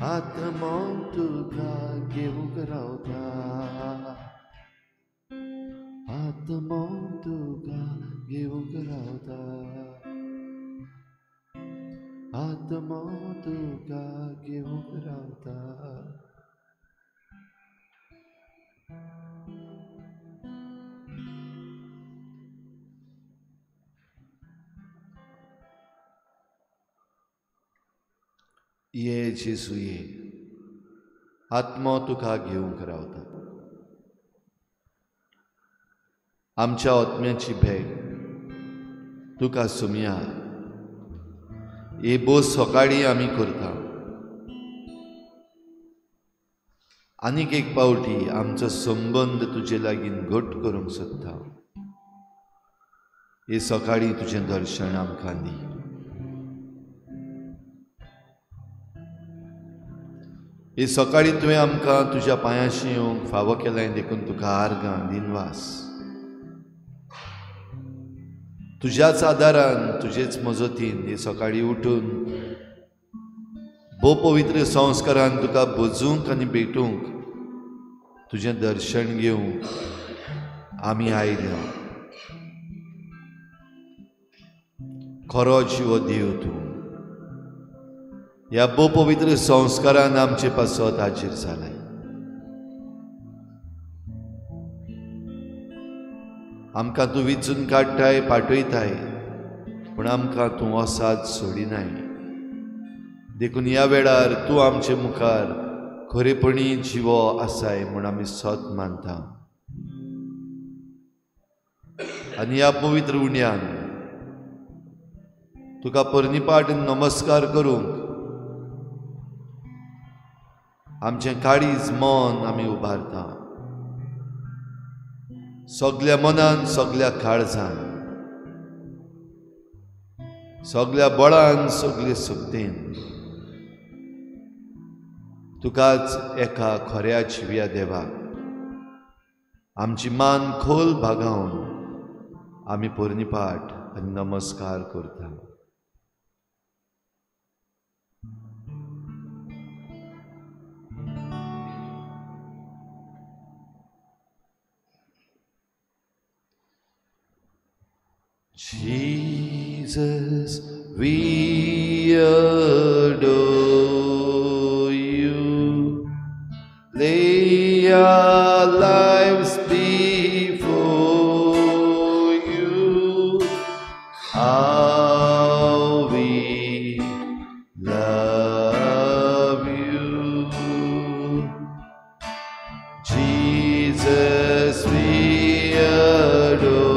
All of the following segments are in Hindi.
आत्मों तुका घेऊक रावता आत्मों तुका घेऊक रावता आत्मों तुका घेऊक रावता ये जेजू ये आत्मो तुका घेऊंक रावता आमच्या आत्म्याची भेट तुका सुमया हे बोस सकाळी आमी करता आनीक एक पावटी आमचो संबंध तुजे लागीं घट करूंक सोदता हे सकाळी तुजें दर्शन आमकां दी हे सकाळी तुवें आमकां तुज्या पांयाशी येवंक फावो केलें देखून तुका आर्गां दिनवास तुज्याच आदारान तुजेच मजतीन हे सकाळी उठून भोव पवित्र संस्कारान तुका भोजूंक आनी भेटूंक तुजें दर्शन घेवंक आमी आयल्या खरो जिवो देव तूं ह्या भोव पवित्र संस्कारान आमचे पासत हाजीर जालाय आमकां तूं विचून काडटाय पाठयताय पूण आमकां तूं वसाद सोडिनाय देखून ह्या वेळार तूं आमचे मुखार खरेपणी जिवो आसाय म्हूण आमी सत मानता आनी ह्या पवित्र उण्यान तुका परनिपाट नमस्कार करूंक आमचें काळीज मन आमी उबारता सगळ्या मनान सगळ्या काळजान सगळ्या बळान सगळे सुक्तेन तुकाच एका खऱ्या जिव्या देवाक आमची मान खोल भागावन आमी परनिपाट आनी नमस्कार करता Jesus, we adore you. Lay our lives before you. How we love you. Jesus, we adore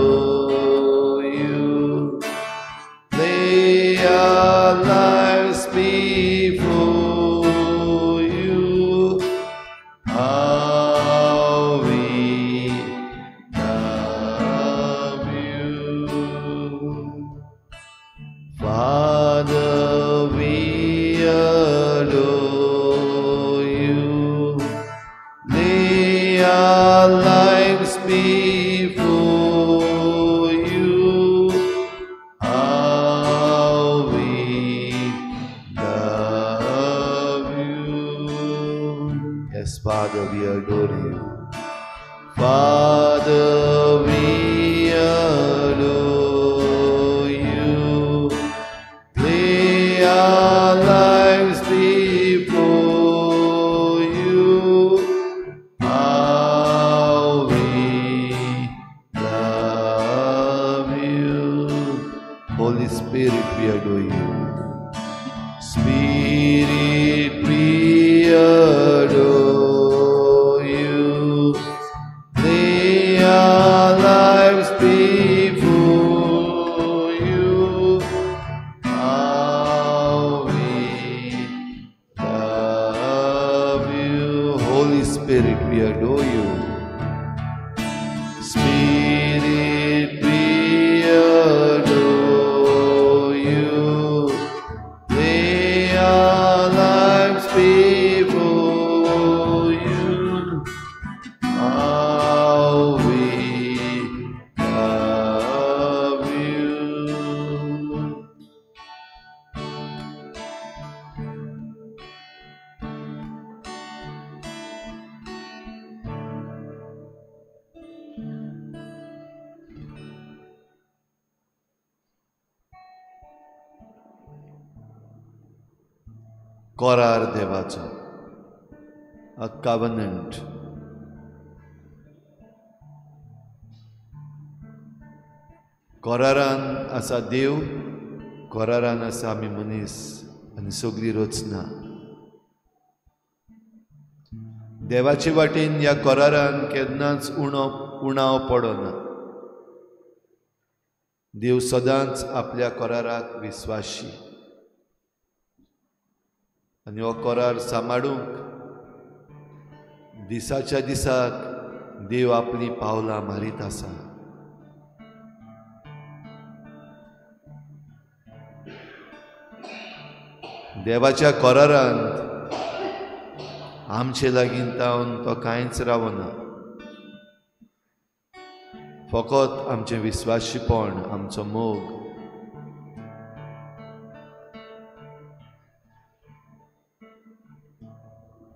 lives before you. How we love you. Father, we adore you. Lay our lives before you. Yes, Father, we adore you. Father, we adore you. Lay our lives before you. How we love you. Holy Spirit, we adore you. Spirit, we adore you. Lay our lives before you. How we love you. Holy Spirit, we adore you. कोरार देवाचो, अ कॉव्हनंट. कोरारान आसा देव, कोरारान आसा आमी मनीस आनी सगळी रचना. देवाचे वाटेन ह्या कोरारान केन्नाच उणाव पडना. देव सदांच आपल्या कोराराक विस्वाशी आनी हो कोरार सांबाळूंक दिसाच्या दिसाक देव आपली पावलां मारीत आसा. देवाच्या कोरारांत आमचे लागीं तावन तो कांयच रावना. फकत आमचें विस्वाशीपण, आमचो मोग.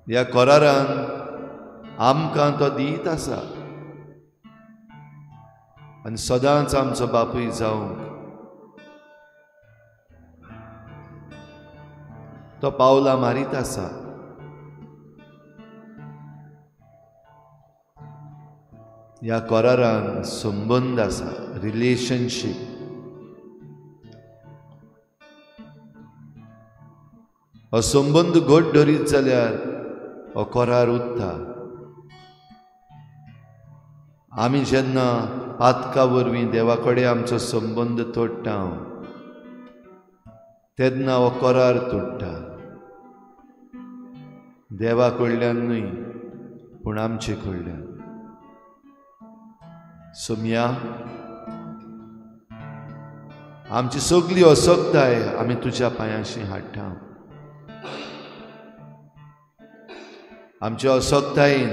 ह्या कोरारान आमकां तो दीत आसा आनी सदांच आमचो बापूय जावंक तो पावलां मारीत आसा. ह्या कोरारान संबंद आसा, रिलेशनशीप. हो संबंद घट धरीत जाल्यार हो कोरार उरता. आमी जेन्ना पातका वरवीं देवा कडेन आमचो संबंद तोडटा तेन्ना हो कोरार तुटता. देवा कडल्यान न्हय पूण आमचे कडल्यान. सोम्या, आमची सगळी असोगताय आमी तुज्या पांयाशी हाडटा. आमच्या असोगतायेन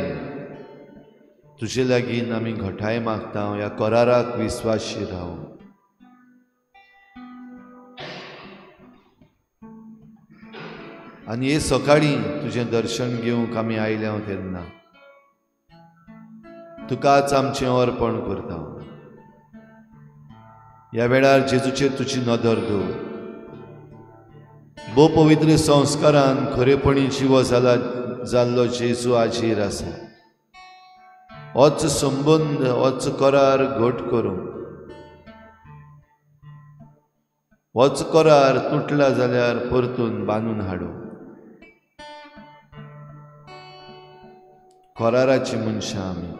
तुजे लागीं आमी घटाय मागता ह्या कोराराक विस्वाशी राव. आनी हे सकाळीं तुजें दर्शन घेवंक आमी आयल्या तेन्ना तुकाच आमचें अर्पण करता. ह्या वेळार जेजूचेर तुजी नदर दवर. भोव पवित्र संस्कारान खरेपणी जिवो जाल्लो जेजू आजीर आसा. होच संबंद, होच कोरार घट करूंक. होच कोरार तुटला जाल्यार परतून बांदून हाडूंक. कोराराची मनशां आमी.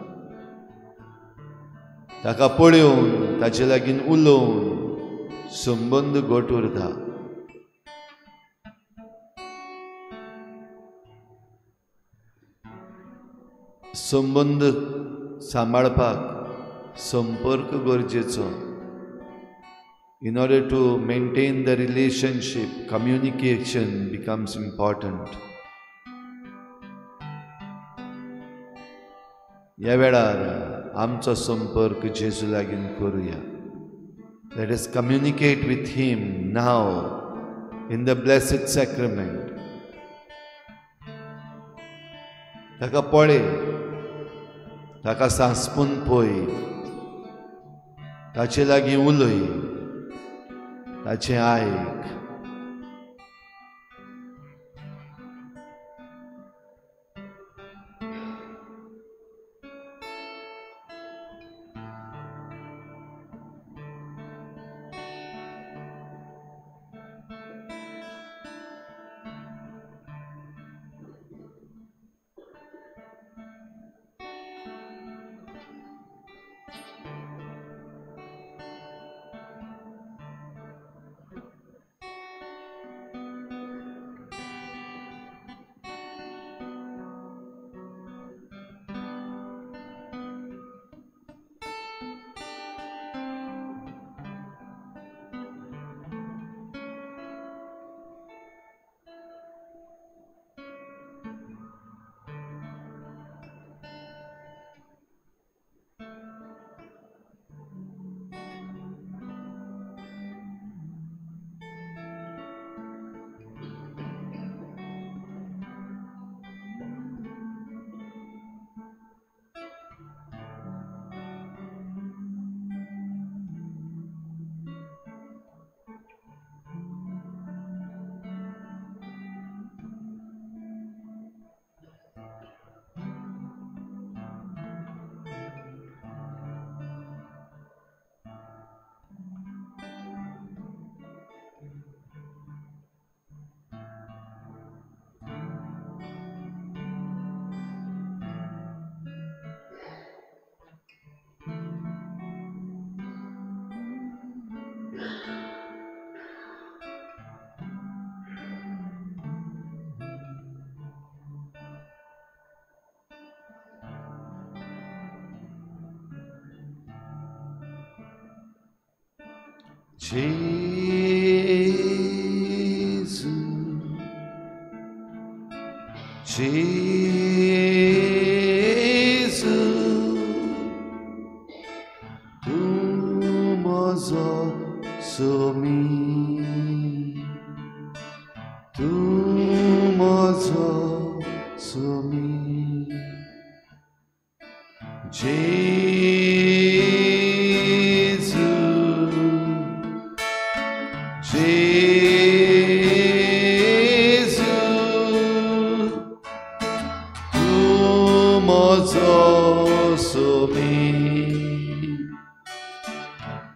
ताका पळयोवन, ताचे लागीं उलोवन संबंद घट उरता. संबंद सांबाळपाक संपर्क गरजेचो. In order to maintain the relationship, communication becomes important. ह्या वेळार आमचो संपर्क जेजू लागीं करुया. Let us communicate with him now in the blessed sacrament. ताका पळय, ताका सांसपून पळय, ताचे लागीं उलय, ताचें आयक. Gesù, Gesù, tu mozo somi, tu mozo somi. Gesù, Gesù, tu mozo somi,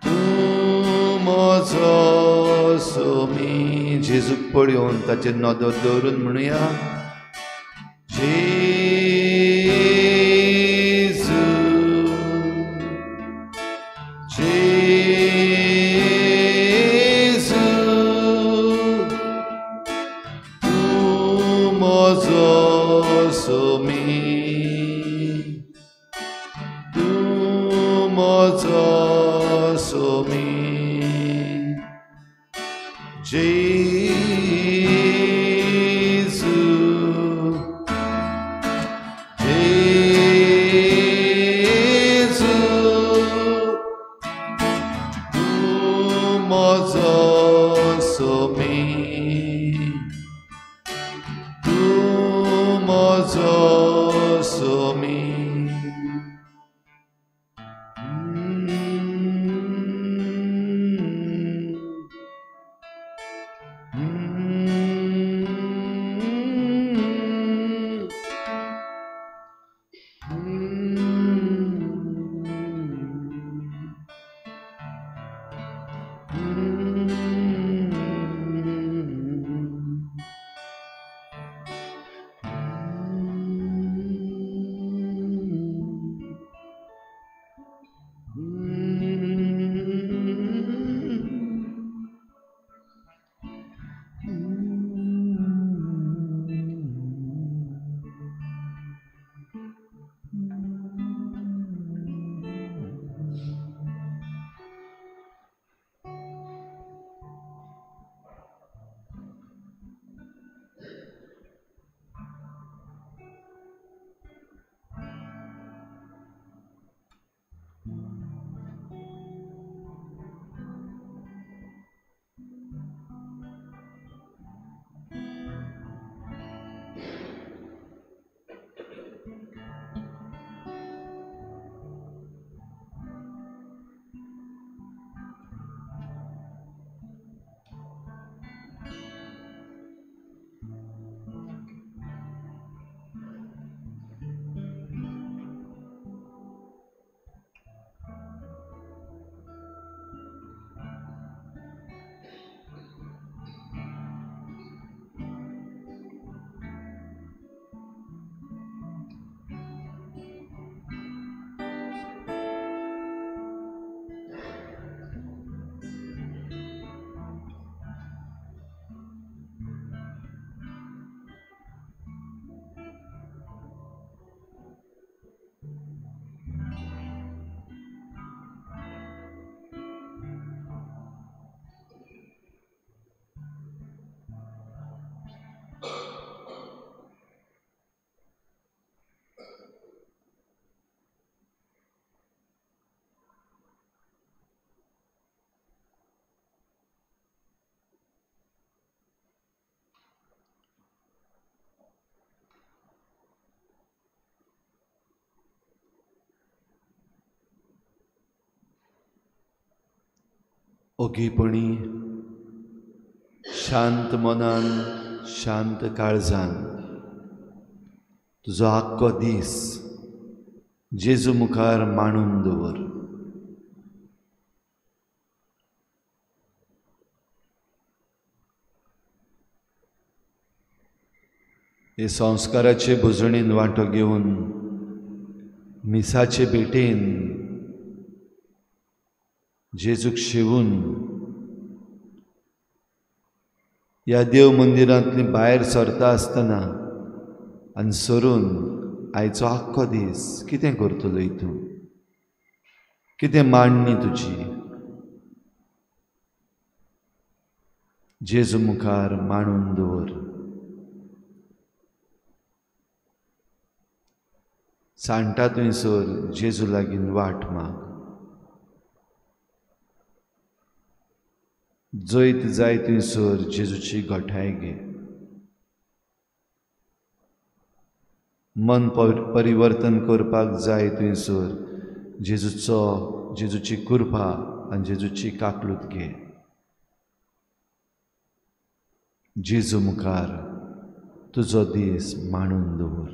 tu mozo somi. जेजूक पळोवन ताचे नदर दवरून म्हणुया जेजू, जेजू, तू म्हजो सोमी, तू म्हजो Somi. Gesù, Gesù, tu mozo somi, tu mozo somi. ओगीपणी शांत मनान शांत काळजान तुजो आख्खो दीस जेजू मुखार मांडून दवर. हे संस्काराचे भुजणीन वांटो घेवन मिसाचे भेटेन जेजूक शिवून ह्या देव मंदिरांतली भायर सरता आसतना आनी सरून आयचो आख्खो दीस कितें करतलो हितून, कितें मांडणी तुजी. जेजू मुखार मांडून दवर. सांडटा थंयसर जेजू लागीं वाट माग. जैत जाय थंयसर जेजूची घोटाय घे. मन परिवर्तन करपाक जाय थंयसर जेजूची कृपा आनी जेजूची काकलूत घे. जेजू मुखार तुजो दीस मांडून दवर.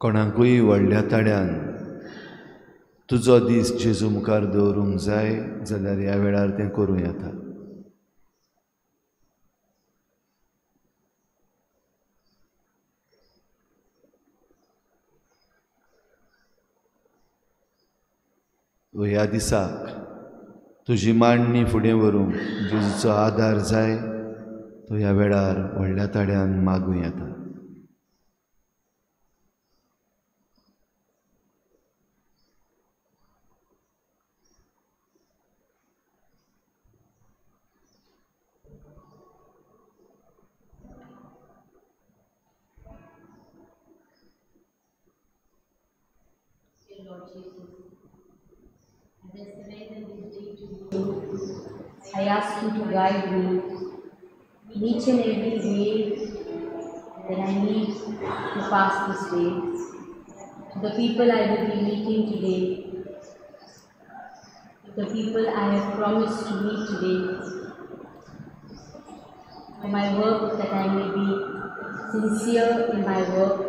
कोणाकूय व्हडल्या ताड्यान तुजो दीस जेजू मुखार दवरूंक जाय जाल्यार ह्या वेळार तें करूं येता. ह्या दिसाक तुजी मांडणी फुडें व्हरूंक जेजूचो आदार जाय तो ह्या वेळार व्हडल्या ताड्यान मागूं येता. Lord Jesus, as I surrender this day to you, I ask you to guide me in each and every way that I need to pass this day. To the people I will be meeting today, to the people I have promised to meet today, for my work that I may be sincere in my work,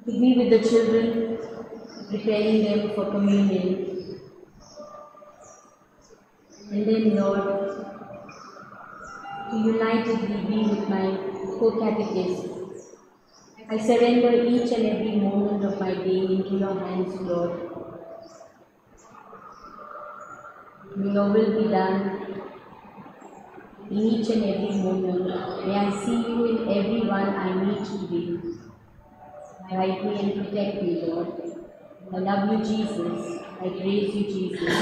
to be with the children, preparing them for communion. And then, Lord, to unitedly be with my co-catechists. I surrender each and every moment of my day into your hands, Lord. May your will be done in each and every moment. May I see you in everyone I meet today. Guide me and protect me, Lord. I love you, Jesus. I praise you, Jesus.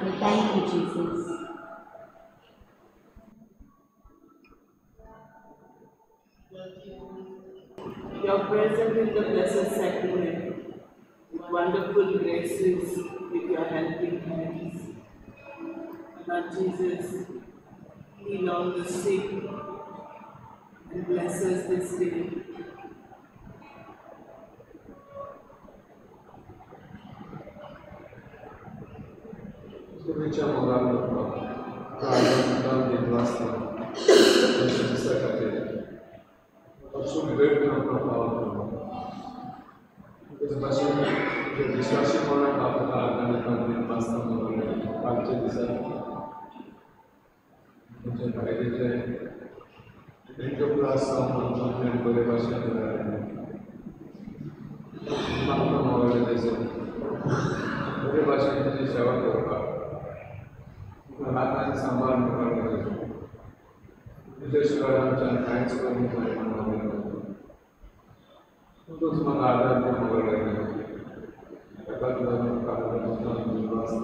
I thank you, Jesus. You are present in the Blessed Sacrament, with wonderful graces, with your helping hands. Lord Jesus, heal all the sick and bless us this day. शुभेच्छा मुलांना प्रार्थना देवास्ता त्यांच्या दिसाखातीर असून भेट घेवपाक पावलो तेच भाशेन जे विश्वासीपणाक आपल्याला आदार दिवपास्ता म्हणून आजच्या दिसाक तुमच्या भायलेचे इंटरप्लास म्हणून बरे भाशेन म्हाका मोबायल देशे बरे भाशेन तुजी सेवा करपाक हाताने सांभाळून तुझ्या शिवाय आमच्यान कांयच करूंक जायना तूंच म्हाका आदार दिवंक ताकाच लागून म्हाका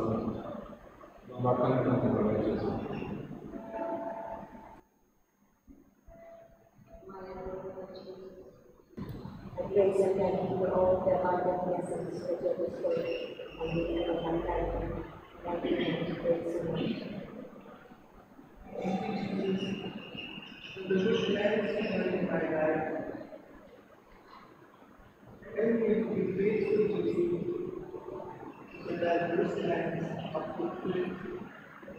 I praise and thank you for all the abundant blessings that you have bestowed on me and on my family. Thank you and praise so much. The good plans you have in my life. Help me to be faithful to you so that those plans are fulfilled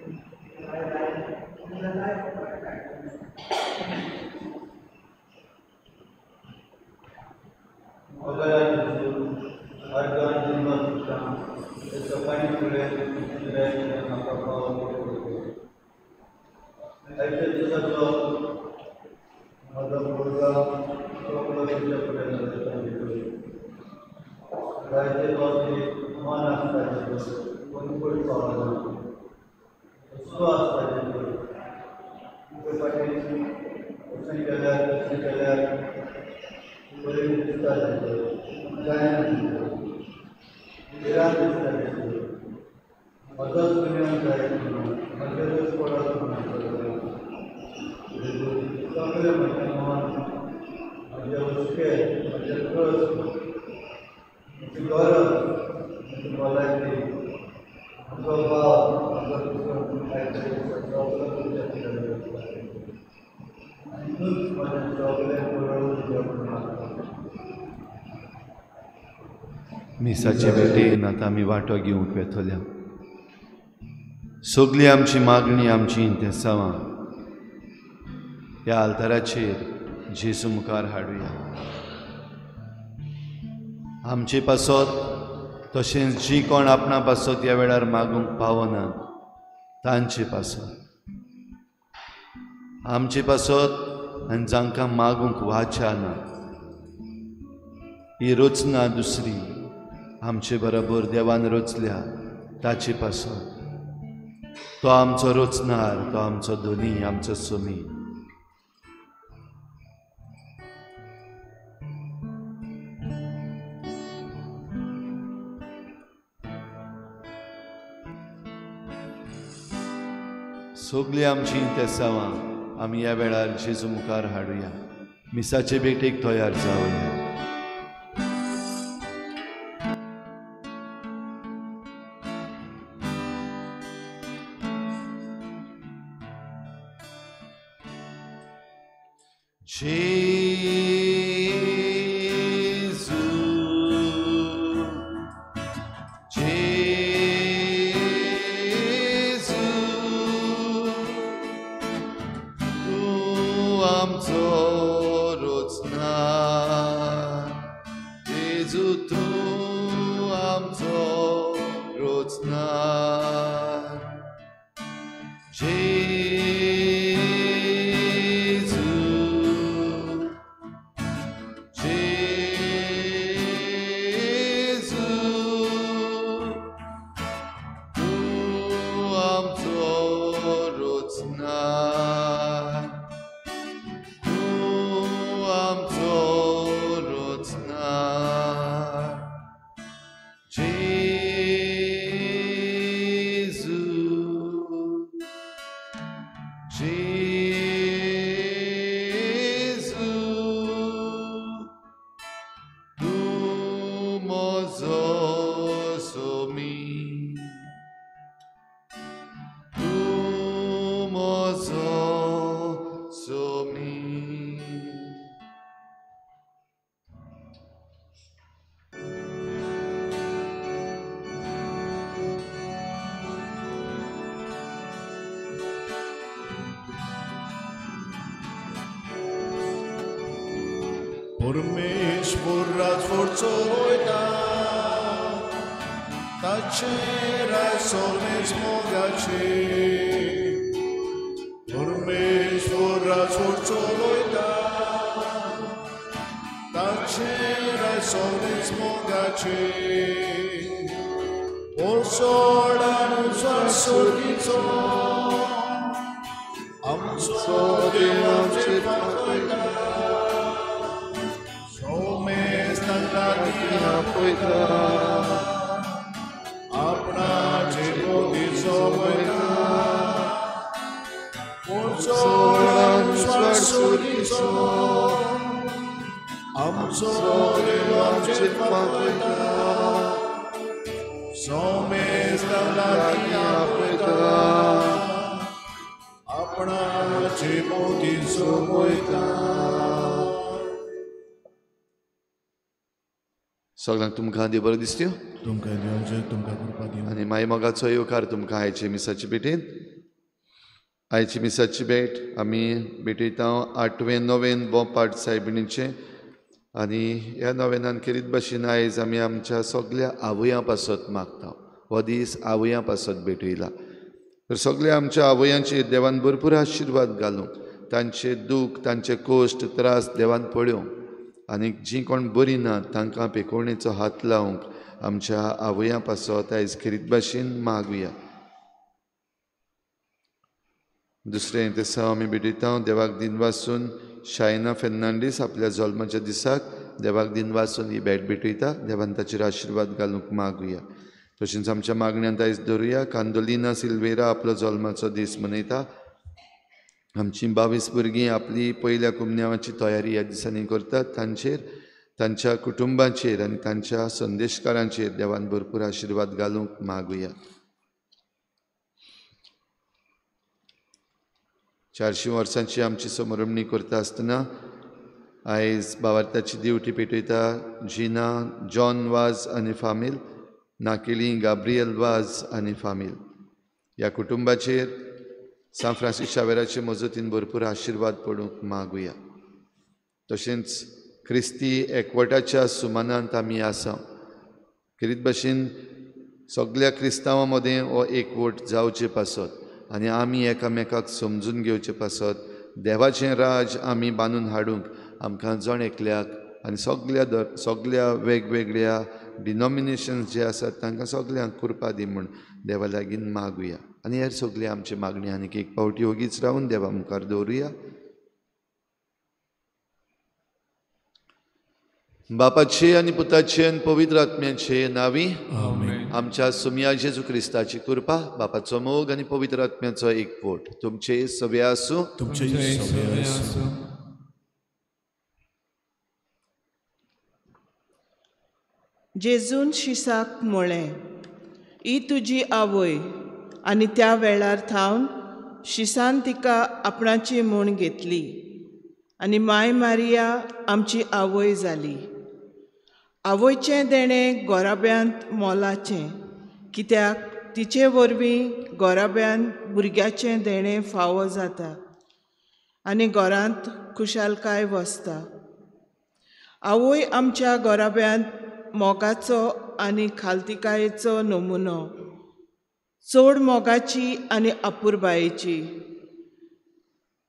in my life, in the life of my family. मिसाचे भेटेन आतां आमी वांटो घेवंक वेतल्या. सगळी आमची मागणी आमची इंतेसांवां ह्या आल्ताराचेर जेजू मुखार हाडुया. आमचे पासत तशेंच जी कोण आपणा पासत ह्या वेळार मागूंक पावनात तांचे पासत, आमचे पासत आनी जांकां मागूंक वाचा ना ही रचना दुसरी आमचे बरोबर देवान रचल्या ताचे पासत. तो आमचो रचनार, तो आमचो धनी, आमचो सोमी. सगळी आमची इंतेसांवां आमी ह्या वेळार जेजू मुखार हाडुया. मिसाचे भेटेक तयार जावया. Jesu, Jesu, Tu amco rocnar. Jesu, Tu amco rocnar. Permessurrat forzoita, tacera sol mesmo gace. Permessurrat forzoita, tacera sol mesmo gace. Por solanus sorgizo, amso deva आपयता आपणाचे मोदीचो वयता मोचो स्वार सोडीचो आमचो देव आमचे पावयता सोमेस लागीं आपयता आपणाचे मोदीचो वयता सगळ्यांक तुमकां देव बरो दिसत्यो तुमकां देवाचे तुमकां कृपा दिवं आनी माय मोगाचो येवकार तुमकां आयचे मिसाची भेटेन आयची मिसाची भेट आमी भेटयता 8वें 9वें बोपाट सायबिणीचें आनी ह्या नोवेनान करीत भाशेन आयज आमी आमच्या सगळ्या आवयां पासत मागता हो दीस आवयां पासत भेटयला तर सगळ्या आमच्या आवयांचेर देवान भरपूर आशिर्वाद घालूंक तांचे दूख तांचे कोश्ट त्रास देवान पळोवंक आनी जीं कोण बरीं ना तांकां पेकोवणेचो हात लावंक आमच्या आवयां पासत आयज करीत भाशेन मागुया दुसरें तें आमी भेटयता देवाक दिन वाचून शायना फेर्नांडीस आपल्या जल्माच्या दिसाक देवाक दिन वाचून ही भेट भेटयता देवान ताचेर आशिर्वाद घालूंक मागुया तशेंच आमच्या मागण्यांत आयज दवरुया कांदोलिना सिल्वेरा आपलो जल्माचो दीस मनयता आमचीं 22 भुरगीं आपली पयल्या कुमन्यावाची तयारी ह्या दिसांनी करतात तांचेर तांच्या कुटुंबाचेर आनी तांच्या संदेशकारांचेर देवान भरपूर आशिर्वाद घालूंक मागुया 400 वर्सांची आमची समरमणी करता आसतना आयज भावार्थाची दिवटी पेटयता जिना जॉन वाज आनी फामील नाकेली गाब्रियल वाज आनी फामील ह्या कुटुंबाचेर सान फ्रांसीस शावेराचे मजतीन भरपूर आशिर्वाद पडूंक मागुया तशेंच क्रिस्ती एकवटाच्या सुमानांत आमी आसा करीत भाशेन सगळ्या क्रिस्तांवां मदें हो एकवट जावचे पासत आनी आमी एकामेकाक समजून घेवचे पासत देवाचें राज आमी बांदून हाडूंक आमकां जण एकल्याक आनी सगळ्या वेगवेगळ्या डिनॉमिनेशन्स जे आसात तांकां सगळ्यांक कृपा दी म्हूण देवा लागीं मागुया आनी हेर सगळे आमचे मागणी आनीक एक पावटी ओगीच रावन देवा मुखार दवरुया बापाचे आनी पुताचे आनी पवित्र आत्म्याचे नांवी आमच्या सुमया जेजू क्रिस्ताची कृपा बापाचो मोग आनी पवित्र आत्म्याचो एकवट तुमचे सगळे आसूं जेजून शिसाक म्हळें ही तुजी आवय आनी त्या वेळार थावन शिसान तिका आपणाची म्हूण घेतली आनी माय मारिया आमची आवय जाली आवयचें देणें गोराब्यांत मोलाचें कित्याक तिचे वरवीं गोराब्यांत भुरग्याचें देणें फावो जाता आनी घरांत खुशालकाय वसता आवय आमच्या गोराब्यांत मोगाचो आनी खालतिकायेचो नमुनो चड मोगाची आनी अपुरबायेची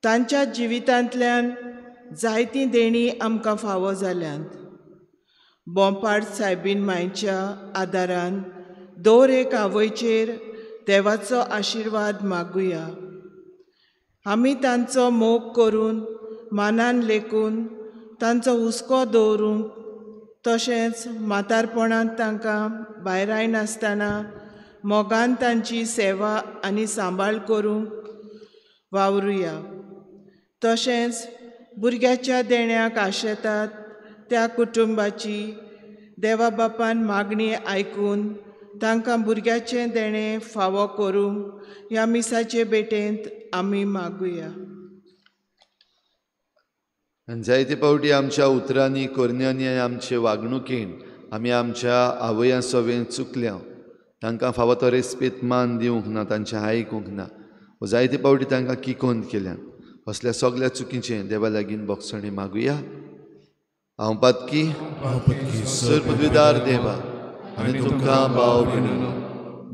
तांच्या जिवितांतल्यान जायतीं देणी आमकां फावो जाल्यांत बोंपाड सायबीन मांयच्या आदारान दर एक आवयचेर देवाचो आशिर्वाद मागुया आमी तांचो मोग करून मानान लेखून तांचो हुस्को दवरूंक तशेंच म्हातारपणांत तांकां भायराय नासतना मोगान तांची सेवा आनी सांबाळ करूंक वावरुया तशेंच भुरग्याच्या देण्याक आशेतात त्या कुटुंबाची देवा बापान मागणी आयकून तांकां भुरग्याचें देणें फावो करूंक ह्या मिसाचे भेटेंत आमी मागुया आनी जायते पावटी आमच्या उतरांनी कोरण्यांनी आनी आमचे वागणुकेन आमी आमच्या आवयां सवें चुकल्या तांकां फावो तो रेस्पेत मान दिवंक ना तांचें आयकूंक ना जायते पावटी तांकां किकोंत केल्यान असल्या सगळ्या चुकीचें देवा लागीं बोगसणी मागुया हांव पातकी सर पदवीदार देवा आनी तुमकां भाव भयणीनो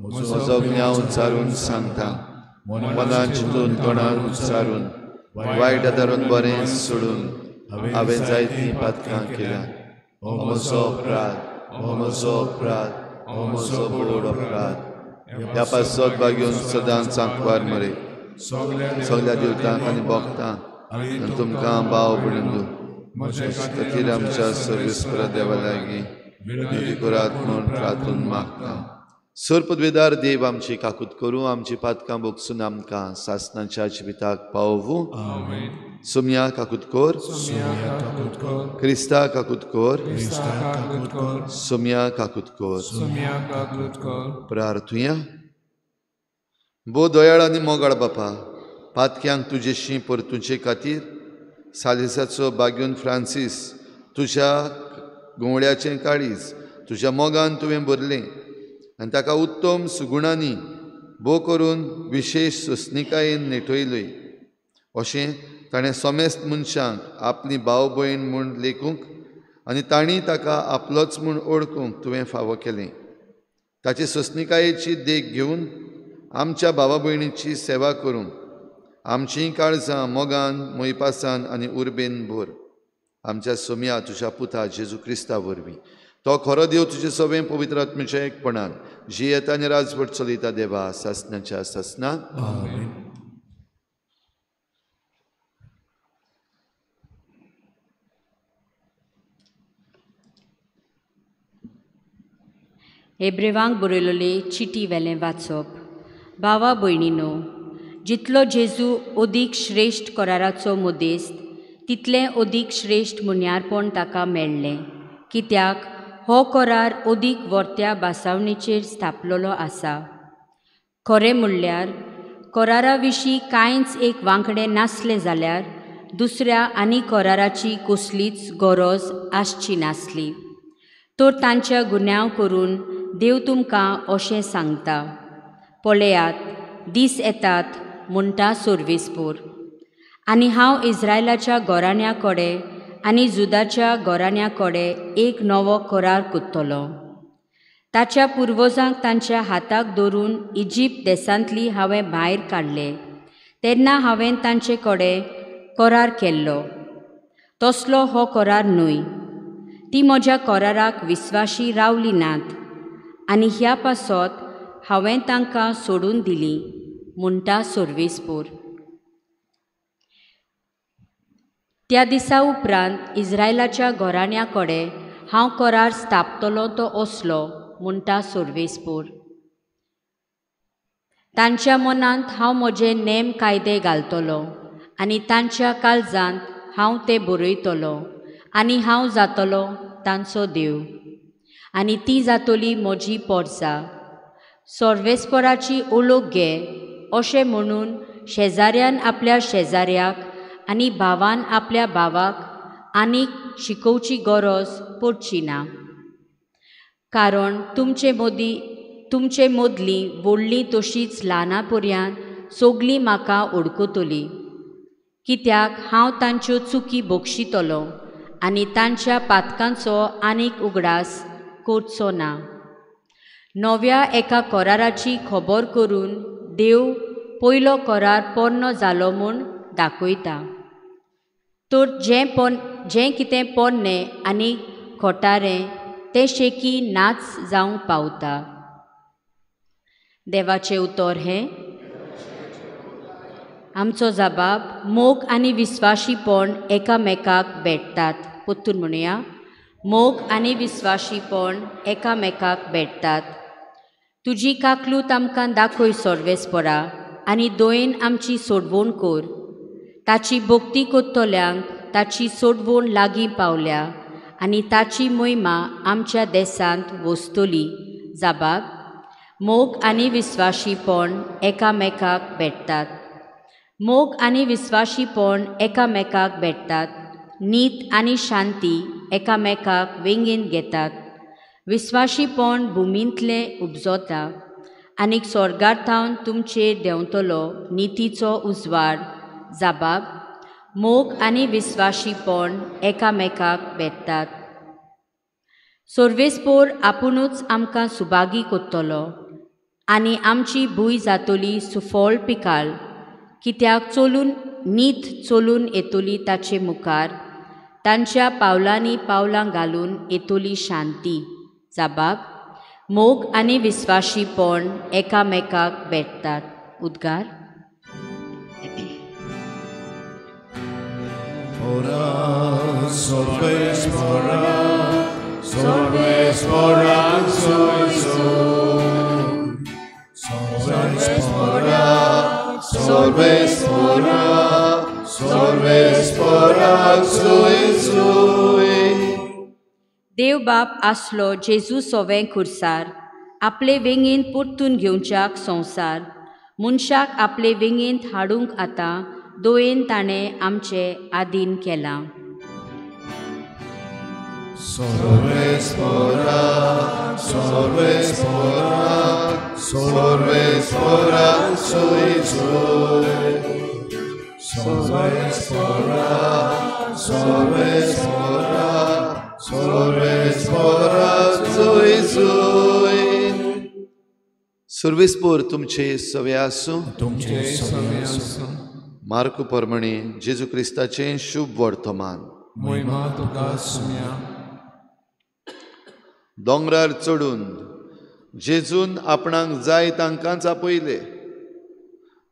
म्हजो ज्ञान उच्चारून सांगता मनान चिंतून तोंडान उच्चारून वायट आदारून बरें सोडून हांवें जायतीं पातकां केल्यां हो म्हजो अपराध हो म्हजो व्हड अपराध ह्या पासत भाग्यून सदांच सांकवार मरे सगळ्या देवतांक आनी भक्तांक आनी तुमकां भाव भयणीनो खातीर आमच्या सर्वेस्परा देवा लागीं विनंती करात म्हणून प्रार्थून मागता. सोरपदवेदार देव आमची काकूत करूं, आमची पातकां बोगसून आमकां सासणाच्या जिविताक पावूं. सोम्या काकूत कोर, क्रिस्ता काकूत कोर, सोम्या काकूत कोर. प्रार्थुया. बो दयाळ आनी मोगाळ बापा, पातक्यांक तुजेशी परतुचे खातीर सालिसाचो बाग्यून फ्रांसीस तुज्या गोवळ्याचें काळीज तुज्या मोगान तुवें भरलें आनी ताका उत्तम सुगुणांनी भोव करून विशेष सोंसणिकायेन नेटयल्योय. अशें ताणें सोमेस्त मनशांक आपली भाव भयण म्हूण लेखूंक आनी तांणी ताका आपलोच म्हूण ओळखूंक तुवें फावो केलें. ताचे सोंसणिकायेची देख घेवन आमच्या भावा भयणीची सेवा करूंक आमचीं काळजां मोगान मोयपासान आनी उर्बेन भर. आमच्या सोम्या तुज्या पुता जेजू क्रिस्ता वरवीं तो खरो देव तुजें सगळें पवित्र आत्म्याच्या एकपणान जी येता आनी राजवट चलयता देवा सासणाच्या सासणाक. हेब्रेवांक बरयलोली चिटी वेलें वाचप. भावा भयणीनो, जितलो जेजू अदीक श्रेश्ठ कराराचो मोदेस्त तितलें अदीक श्रेश्ठ मुन्यारपण ताका मेळ्ळें. कित्याक हो करार अदीक वर्त्या बासावणेचेर स्थापलोलो आसा. खरें म्हणल्यार करारा विशीं कांयच एक वांकडें नासलें जाल्यार दुसऱ्या आनी कराराची कसलीच गरज आसची नासली. तर तांच्या गुन्यांव करून देव तुमकां अशें सांगता, पळयात दीस येतात म्हणटा सोर्वेस्पोर, आनी हांव इस्रायलाच्या घराण्या कडेन आनी जुदाच्या घराण्या कडेन एक नवो करार करतलो. ताच्या पुर्वजांक तांच्या हाताक धरून इजिप्त देशांतली हांवें भायर काडले तेन्ना हांवें तांचे कडेन करार केल्लो. तसलो हो करार न्हय. ती म्हज्या कराराक विस्वाशी रावली नात आनी ह्या पासत हांवें तांकां सोडून दिली म्हणटा सोर्वेस्पोर. त्या दिसा उपरांत इस्रायलाच्या घराण्या कडेन हांव करार स्थापतलो तो असलो म्हणटा सोर्वेस्पोर. तांच्या मनांत हांव म्हजे नेम कायदे घालतलो आनी तांच्या काळजांत हांव ते बरयतलो आनी हांव जातलो तांचो देव आनी ती जातली म्हजी पोरसां. सोर्वेस्पोराची ओळख घे अशें म्हणून शेजाऱ्यान आपल्या शेजाऱ्याक आनी भावान आपल्या भावाक आनीक शिकोवची गरज पडची ना. कारण तुमचे मदलीं व्हडलीं तशींच ल्हाना पर्यान सगलीं म्हाका ओळखतलीं. कित्याक हांव तांच्यो चुकी बक्षितलो आनी तांच्या पातकांचो आनीक उगडास करचो ना. नव्या एका कराराची खबर करून देव पयलो करार पोरनो जालो म्हूण दाखयता. तर जें कितें पोरणें आनी खोटारें तें शेकी नाच जावंक पावता. देवाचें उतर हें. आमचो जबाब मोग आनी विस्वाशीपण एकामेकाक भेटतात. पोत्तून म्हणुया, मोग आनी विस्वाशीपण एकामेकाक भेटतात. तुजी काकलूत आमकां दाखय सोर्वेस्पोरा आनी दोयेन आमची सोडवण कर. ताची भक्ती कोत्तोल्यांक ताची सोडवण लागीं पावल्या आनी ताची मोहिमा आमच्या देशांत वस्तली. जबाब मोग आनी विस्वाशीपण एकामेकाक भेटतात. मोग आनी विस्वाशीपण एकामेकाक भेटतात. नीत आनी शांती एकामेकाक वेंगेन घेतात. विस्वाशीपण भुमींतलें उपजोता आनीक स्वर्गार्थावन तुमचेर देंवतलो नितीचो उजवाड. जबाब मोग आनी विस्वाशीपण एकामेकाक भेटतात. सोर्वेस्पोर आपुणूच आमकां सुभागी कोत्तलो आनी आमची भूंय जातली सुफोळ पिकाळ. कित्याक नीत चलून येतली ताचे मुखार. तांच्या पावलांनी पावलां घालून येतली शांती. जबाब मोग आनी विस्वाशीपण एकामेकाक भेटतात. उद्गार. Ora, sorbespora, Sorvesporak soisun. Sorvesporak, sorvesporak, sorvesporak soisun. देव बाप आसलो जेजू सोवें खुर्सार आपले वेंगेंत परतून घेवच्याक संवसार मनशाक आपले वेंगेंत हाडूंक आतां दोयेन ताणें आमचे आदीन केलां. Sorvesporak, sorvesporak, sorvesporak soisun. Sorvesporak, sorvesporak, sorvesporak soisun. सर्वेस्पोर तुमचे सवे आसूं. तुमचे सवे आसूं. मार्क प्रमाणे जेजू क्रिस्ताचें शुभ वर्तमान. महिमा तुका सुम्या. दोंगरार चडून जेजून आपणाक जाय तांकांच आपयले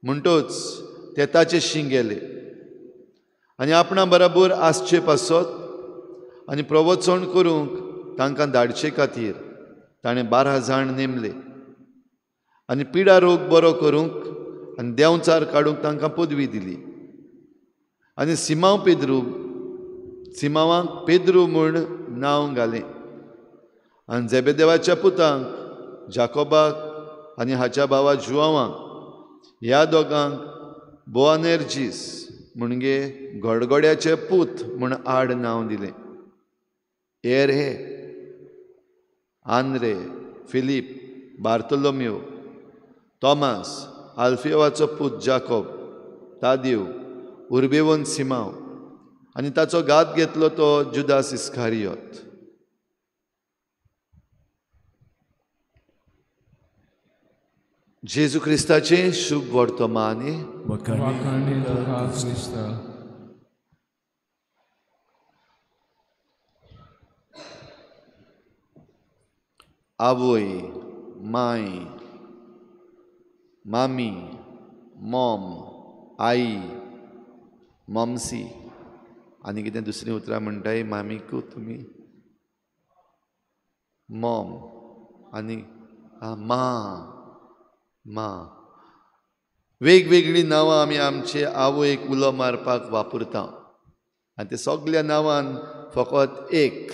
म्हणटोच ते ताचे शिंगेले आनी आपणा बराबर आसचे पासत आनी प्रवचन करूंक तांकां धाडचे खातीर ताणें 12 जाण नेमले आनी पिडा रोग बरो करूंक आनी देंवचार काडूंक तांकां पदवी दिली आनी सिमांवाक पेद्रू म्हूण नांव घालें आनी झेबेदेवाच्या पुतांक जाकोबाक आनी हाच्या भावा जुआवांक ह्या दोगांक बोआनेर्जीस म्हणजे गडगड्याचे पूत म्हूण आड नांव दिलें. हे आंद्रे, फिलीप, बार्तोलोम्यो, तोमास, आल्फियोवाचो पूत जाकोब, तादिव, उर्बेवोन सिमांव आनी ताचो घात घेतलो तो जुदास इस्कारियोत. जेजू क्रिस्ताचें शुभ वर्तमान. वखाणी तुका क्रिस्ता. आवय, माय, मामी, मॉम, आई, मॉमसी आनी कितें दुसरीं उतरां म्हणटाय मामीकू तुमी मॉम आनी मा वेगवेगळीं नांवां आमी आमचे आवयक उलो मारपाक वापरता आनी ते सगळ्या नांवान फकत एक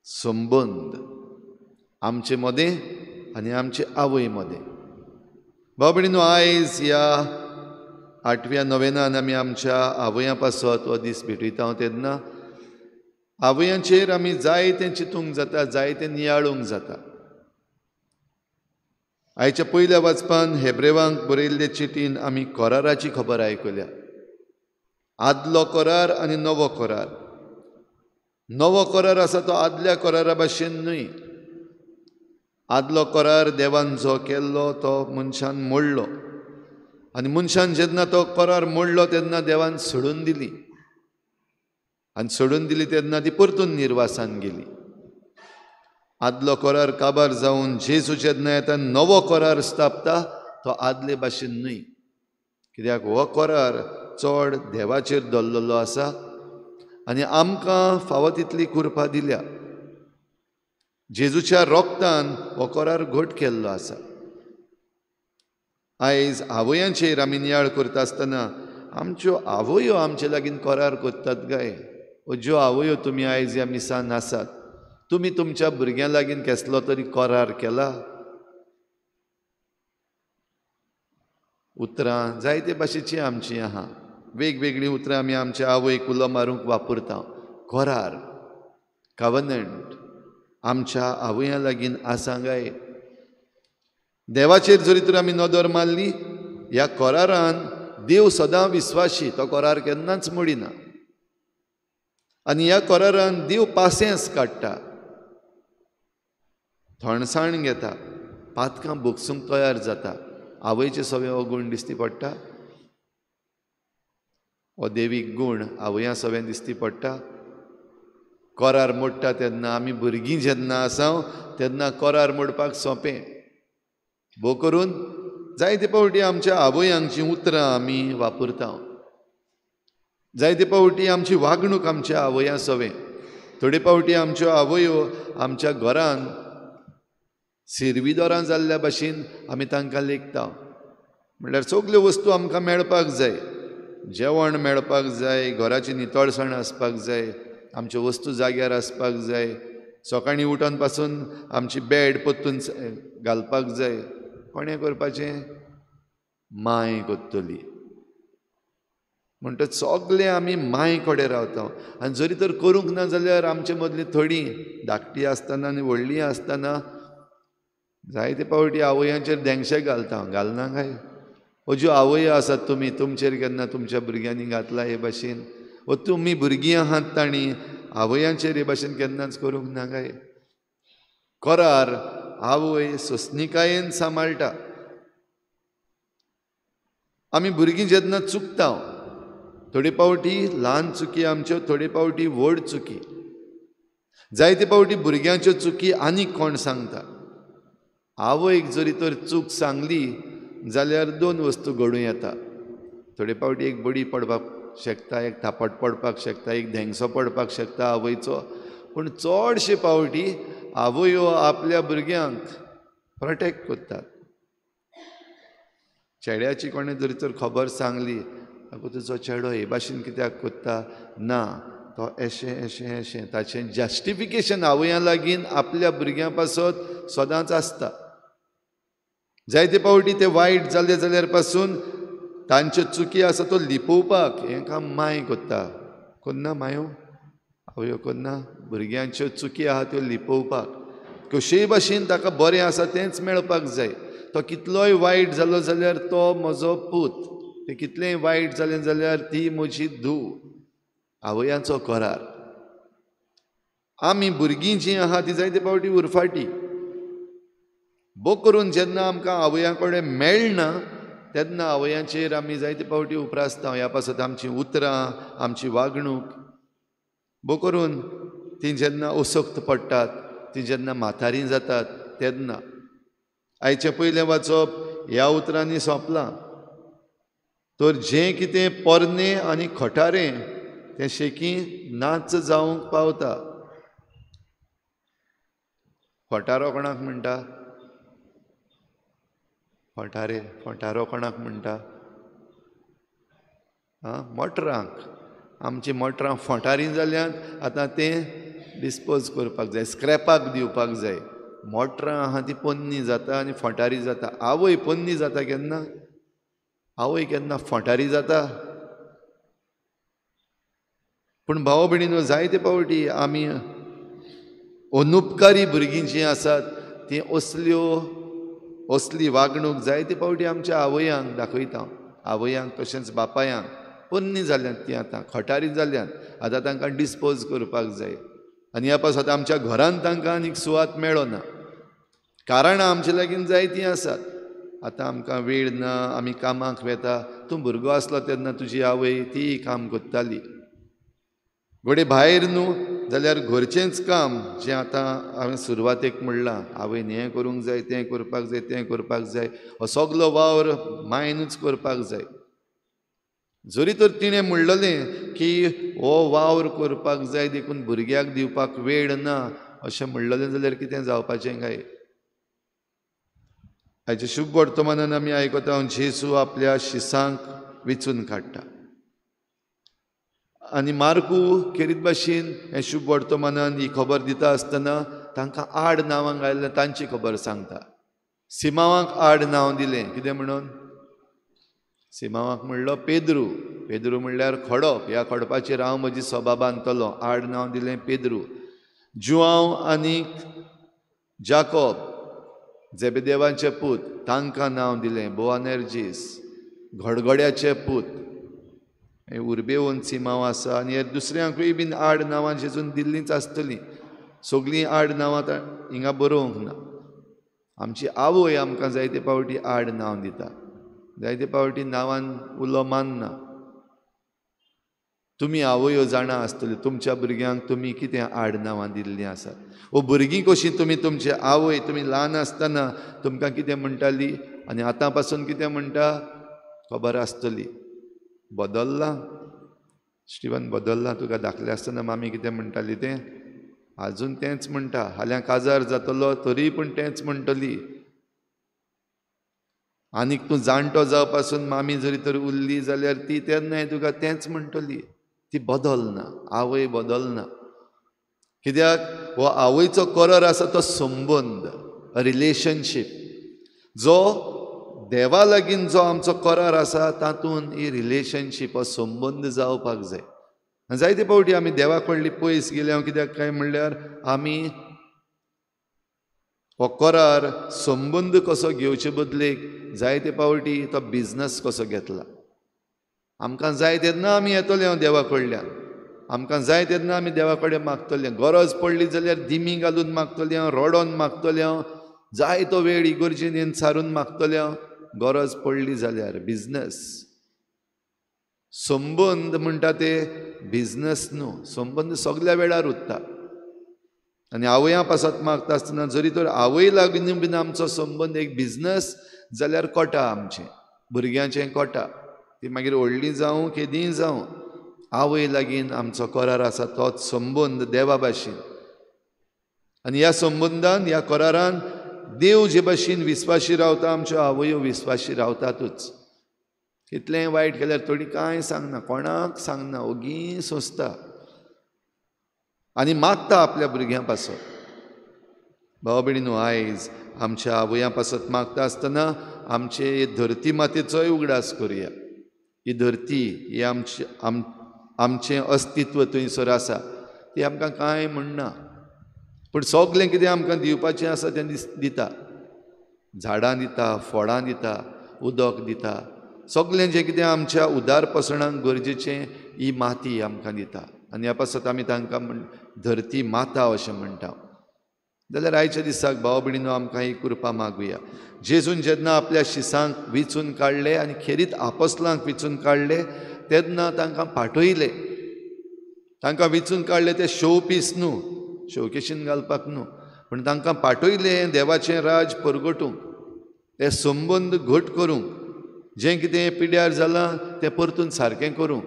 संबंद आमचे मदें आनी आमचे आवय मदें. भाव भयणीनो, आयज ह्या 8व्या नोवेनान आमी आमच्या आवयां पासत हो दीस भेटयता तेन्ना आवयांचेर आमी जायतें चिंतूंक जाता, जायतें नियाळूंक जाता. आयच्या पयल्या वाचपान हेब्रेवांक बरयल्ले चिटीन आमी कराराची खबर आयकल्या. आदलो करार आनी नवो करार. नवो करार आसा तो आदल्या करारा भाशेन न्हय. आदलो करार देवान जो केल्लो तो मनशान मोडलो आनी मनशान जेन्ना तो करार मोडलो तेन्ना देवान सोडून दिली आनी सोडून दिली तेन्ना ती परतून निर्वासान गेली. आदलो करार काबार जावन जेजू जेन्ना येता नवो करार स्थापता तो आदले भाशेन न्हय. कित्याक हो करार चड देवाचेर दल्ललो आसा आनी आमकां फावो तितली कृपा दिल्या. जेजूच्या रोगतान हो करार घट केल्लो आसा. आयज आवयांचेर आमी नियाळ करता आसतना आमच्यो आवयो आमचे लागीं करार करतात गाय. ज्यो आवयो तुमी आयज ह्या मिसान आसात, तुमी तुमच्या भुरग्यां लागीं कसलो तरी करार केला? उतरां जायते भाशेचीं आमचीं आहा. वेगवेगळीं उतरां आमी आमच्या आवयक उलो मारूंक वापरता. करार, कवनंट आमच्या आवयां लागीं आसा गाय. देवाचेर जरी तर आमी नदर मारली, ह्या करारान देव सदां विस्वाशी, तो करार केन्नाच मोडिना. आनी ह्या करारान देव पासेंस काडटा, थणसाण घेता, पातकां भोगसूंक तयार जाता. आवयचे सगळे हो गूण दिसती पडटा. हो देवीक गूण आवयां सगळें दिसती पडटा. करार मोडटा तेन्ना आमी भुरगीं जेन्ना आसा तेन्ना करार मोडपाक सोंपें. भोव करून जायते पावटी आमच्या आवयांची उतरां आमी वापरता. जायते पावटी आमची वागणूक आमच्या आवयां सवें थोडे पावटी आमच्यो आवयो आमच्या घरान सिरविदोरां जाल्ल्या भाशेन आमी तांकां लेखता. म्हणल्यार सगल्यो वस्तू आमकां मेळपाक जाय, जेवण मेळपाक जाय, घराची नितळसाण आसपाक जाय, आमच्यो वस्तू जाग्यार आसपाक जाय, सकाळीं उठोन पासून आमची बॅड पोत्तून घालपाक जाय. कोणें करपाचें? माय कोत्तली. म्हणटच सगळे आमी माय कडेन रावता. आनी जरी तर करूंक ना जाल्यार आमचे मदलीं थोडीं धाकटीं आसतना आनी व्हडलीं आसतना जायते पावटी आवयांचेर देंगशे घालता. घालना काय? अज्यो आवय आसात तुमी, तुमचेर केन्ना तुमच्या भुरग्यांनी घातला हे भाशेन? व तुमी भुरगीं आहात तांणी आवयांचेर हे भाशेन केन्नाच करूंक ना काय? करार आवय सोंसणिकायेन सांबाळटा. आमी भुरगीं जेन्ना चुकता, थोडे पावटी ल्हान चुकी आमच्यो, थोडे पावटी व्हड चुकी. जायते पावटी भुरग्यांच्यो चुकी आनीक कोण सांगता. आवयक जरी तर चूक सांगली जाल्यार दोन वस्तू घडूं येता. थोडे पावटी एक बडी पडपाक शकता, एक थापट पडपाक शकता, एक धेंगसो पडपाक शकता आवयचो. पूण चडशे पावटी आवयो आपल्या भुरग्यांक प्रोटेक्ट करतात. चेड्याची कोणें जरी तर खबर सांगली, आगो तुजो चेडो हे भाशेन कित्याक कोत्ता, ना तो अशें अशें अशें, ताचें जस्टिफिकेशन आवयां लागीं आपल्या भुरग्यां पासत सदांच आसता. जायते पावटी ते वायट जाले जाल्यार पासून तांच्यो चुकी आसा तो लिपोवपाक हें काम माय कोत्ता. कोन्ना मायो? आवयो कोन्ना? भुरग्यांच्यो चुकी आहा त्यो लिपोवपाक. कशेय भाशेन ताका बरें आसा तेंच मेळपाक जाय. तो कितलोय वायट जालो जाल्यार तो म्हजो पूत, तें कितलेंय वायट जालें जाल्यार ती म्हजी धूव. आवयांचो करार. आमी भुरगीं जीं आहा ती जायते पावटी उरफाटी. बो करून जेन्ना आमकां आवयां कडेन मेळना तेन्ना आवयांचेर आमी जायते पावटी उपरासता. ह्या पासत आमचीं उतरां, आमची वागणूक. बो करून तीं जेन्ना ओसोक्त पडटात, तीं जेन्ना म्हातारीं जातात तेन्ना. आयचे पयलें वाचप ह्या उतरांनी सोंपलां. तर जें कितें पोरणें आनी खोटारें तें शेकी नाच जावंक पावता. खोटारो कोणाक म्हणटा? खोटारो कोणाक म्हणटा? मोटरांक. आमची मोटरां फोंटारीं जाल्यांत आतां तें डिस्पोज करपाक जाय, स्क्रॅपाक दिवपाक जाय. मोटरां आहा ती पोन्नी जाता आनी फोंटारी जाता. आवय पोन्नी जाता केन्ना? आवय केन्ना फोंटारी जाता? पूण भाव भयणीनो, जायते पावटी आमी अनुपकारी भुरगीं जीं आसात तीं असली वागणूक जायते पावटी आमच्या आवयांक दाखयता. आवयांक तशेंच बापायांक. पोन्नी जाल्यांत तीं आतां, खोटारी जाल्यांत. आतां तांकां डिस्पोज करपाक जाय. आनी ह्या पासत आमच्या घरांत तांकां आनीक सुवात मेळना. कारणां आमचे लागीं जायतीं आसात. आतां आमकां वेळ ना, आमी कामाक वेता. तूं भुरगो आसलो तेन्ना तुजी आवय ती काम कोत्ताली. घोडे भायर न्हू जाल्यार घरचेंच काम जें आतां हांवें सुरवातेक म्हणलां, आवयन हें करूंक जाय, तें करपाक जाय, तें करपाक जाय, हो सगलो वावर मायनूच करपाक जाय. जरी तर तिणें म्हणलेलें की हो वावर करपाक जाय देखून भुरग्याक दिवपाक वेळ ना अशें म्हणलेलें जाल्यार कितें जावपाचें काय? हाचे शुभ वर्तमानान आमी आयकता जेजू आपल्या शिसांक वेंचून काडटा. आनी मार्कू खेरीत भाशेन हें शुभ वर्तमानान ही खबर दिता आसतना तांकां आड नांवांक आयिल्लें तांची खबर सांगता. सिमावाक आड नांव दिलें. कितें म्हणून? सिमावाक म्हणलो पेद्रू. पेद्रू म्हणल्यार खडप. ह्या खडपाचेर हांव म्हजी सभा बांदतलों. आड नांव दिलें पेद्रू. जुआंव आनीक जाकोब जेबेदेवाचे पूत, तांकां नांव दिलें बोआनेर्जीस, घडगड्याचे पूत. उर्बेवून सिमांव आसा आनी हे दुसऱ्यांकूय बीन आड नांवां जेजून दिल्लींच आसतलीं. सगळीं आड नांवां हिंगा बरोवंक ना. आमची आवय आमकां जायते पावटी आड नांव दिता. जायते पावटी नांवान उलो मानना. तुमी आवयो जाणा आसतल्यो तुमच्या भुरग्यांक तुमी कितें आड नांवां दिल्लीं आसात. वो भुरगीं कशीं तुमी तुमचे आवय तुमी ल्हान आसतना तुमकां कितें म्हणटाली आनी आतां पासून कितें म्हणटा खबर आसतली. बदल्लां? स्टिवन बदल्लां? तुका धाकलें आसतना मामी कितें म्हणटाली तें आजून तेंच म्हणटा, हाल्यां काजार जातलो तरी पूण तेंच म्हणटली. आनीक तूं जाणटो जावं पासून मामी जरी तर उरली जाल्यार ती तेन्नाय तुका तेंच म्हणटली. ती बदलना, आवय बदलना. कित्याक हो आवयचो करार आसा तो संबंद, रिलेशनशीप. जो देवा लागीं जो आमचो करार आसा तातूंत ही रिलेशनशीप, हो संबंद जावपाक जाय. जायते फावटी आमी देवा कडली पयस गेल्या, कित्याक काय म्हणल्यार आमी हो करार संबंद कसो घेवचे बदलेक जायते फावटी तो बिझनस कसो घेतला. आमकां जाय तेन्ना आमी येतले देवा कडल्यान, आमकां जाय तेन्ना आमी देवा कडेन मागतले, गरज पडली जाल्यार दिमी घालून मागतले, रोडोन मागतले, जाय तो वेळ इगर्जेन येवन सारून मागतले, गरज पडली जाल्यार. बिझनस संबंद म्हणटा ते बिझनस न्हू. संबंद सगळ्या वेळार उरता. आनी आवयां पासत मागता आसतना जरी तर आवय लागून बीन आमचो संबंद एक बिझनस जाल्यार कोटा, आमचें भुरग्यांचें कोटा. ती मागीर व्हडलीं जावं केदींय जावं, आवय लागीं आमचो करार आसा तोच संबंद देवा भाशेन. आनी ह्या संबंदान, ह्या करारान देव जे भाशेन विस्वाशी रावता, आमच्यो आवयो विस्वाशी रावतातूच. कितलेंय वायट केल्यार थोडी कांय सांगना, कोणाक सांगना, ओगी सोंसता आनी मागता आपल्या भुरग्यां पासत. भाव भयणीनो, आयज आमच्या आवयां पासत मागता आसतना आमचे धरती मातेचोय उगडास करुया. ही धरती ही आमचें अस्तित्व थंयसर आसा, ती आमकां कांय म्हणना. पूण सगलें कितें आमकां दिवपाचें आसा तें दिता. झाडां दिता, फळां दिता, उदक दिता. सगलें जें कितें आमच्या उदारपसणाक गरजेचें ही माती आमकां दिता. आनी ह्या पासत आमी तांकां धरती माता अशें म्हणटा. जाल्यार आयच्या दिसाक भाव भयणीनो, आमकां ही कृपा मागुया. जेजून जेन्ना आपल्या शिसांक विचून काडले आनी खेरीत आपोस्लांक विचून काडले, तेन्ना तांकां पाठयले. तांकां विचून काडले ते शो पीस न्हू, शोकेशीन घालपाक न्हू, पूण तांकां पाठयले देवाचें राज परगटूंक, ते संबंद घट करूंक, जें कितें पिड्यार जालां तें परतून सारकें करूंक,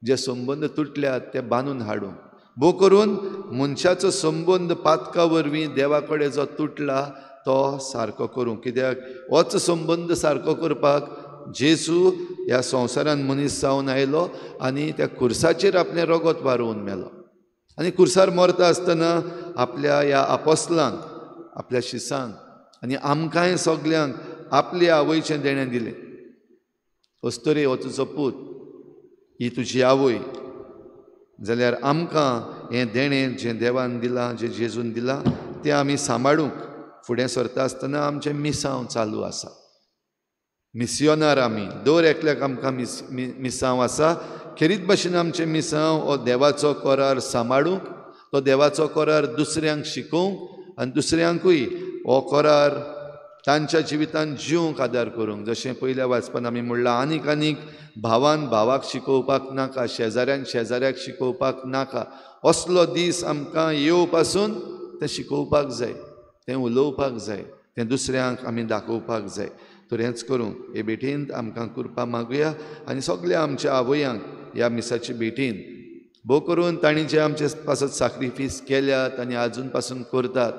जे संबंद तुटल्यात ते बांदून हाडूंक. भोव करून मनशाचो संबंद पातका वरवीं देवा कडेन जो तुटला तो सारको करूंक. कित्याक होच संबंद सारको करपाक जेजू ह्या संवसारान मनीस जावन आयलो आनी त्या खुर्साचेर आपलें रगत वारोवन मेलो. आनी खुर्सार मरता आसतना आपल्या ह्या आपोस्लांक, आपल्या शिसांक आनी आमकांय सगल्यांक आपल्या आवयचें देणें दिलें. अस्तरे हो तुजो पूत, ही तुजी आवय. जाल्यार आमकां हें देणें जें देवान दिलां, जें जेजून दिलां, तें आमी सांबाळूंक फुडें सरता आसतना आमचें मिसांव चालू आसा. मिस्योनार आमी, दर एकल्याक आमकां मिसांव आसा. खेरीत भाशेन आमचें मिसांव हो देवाचो करार सांबाळूंक, तो देवाचो करार दुसऱ्यांक शिकोवंक आनी दुसऱ्यांकूय हो करार तांच्या जिवितांत जिवंक आदार करूंक. जशें पयल्या वाचपान आमी म्हणलां, आनीक आनीक भावान भावाक शिकोवपाक नाका, शेजाऱ्यान शेजाऱ्याक शिकोवपाक नाका. असलो दीस आमकां येवं पासून तें शिकोवपाक जाय, तें उलोवपाक जाय, तें दुसऱ्यांक आमी दाखोवपाक जाय. तर हेंच करूंक हे भेटेंत आमकां कृपा मागुया. आनी सगल्या आमच्या आवयांक ह्या मिसाचे भेटेन भोव करून तांणी जे आमचे पासत सॅक्रिफीस केल्यात आनी आजून पासून करतात,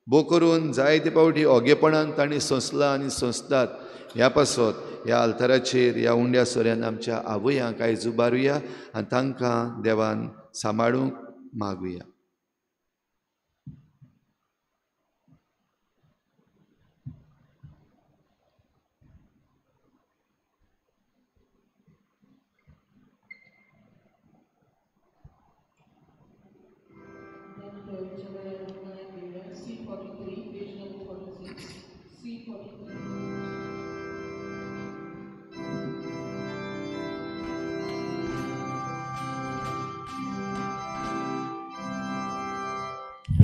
भोव करून जायते फावटी ओगेपणान तांणी सोंसलां आनी सोंसतात. ह्या पासत ह्या आल्ताराचेर ह्या उंड्या सोऱ्यान आमच्या आवयांक आयज उबारुया आनी तांकां देवान सांबाळूंक मागुया.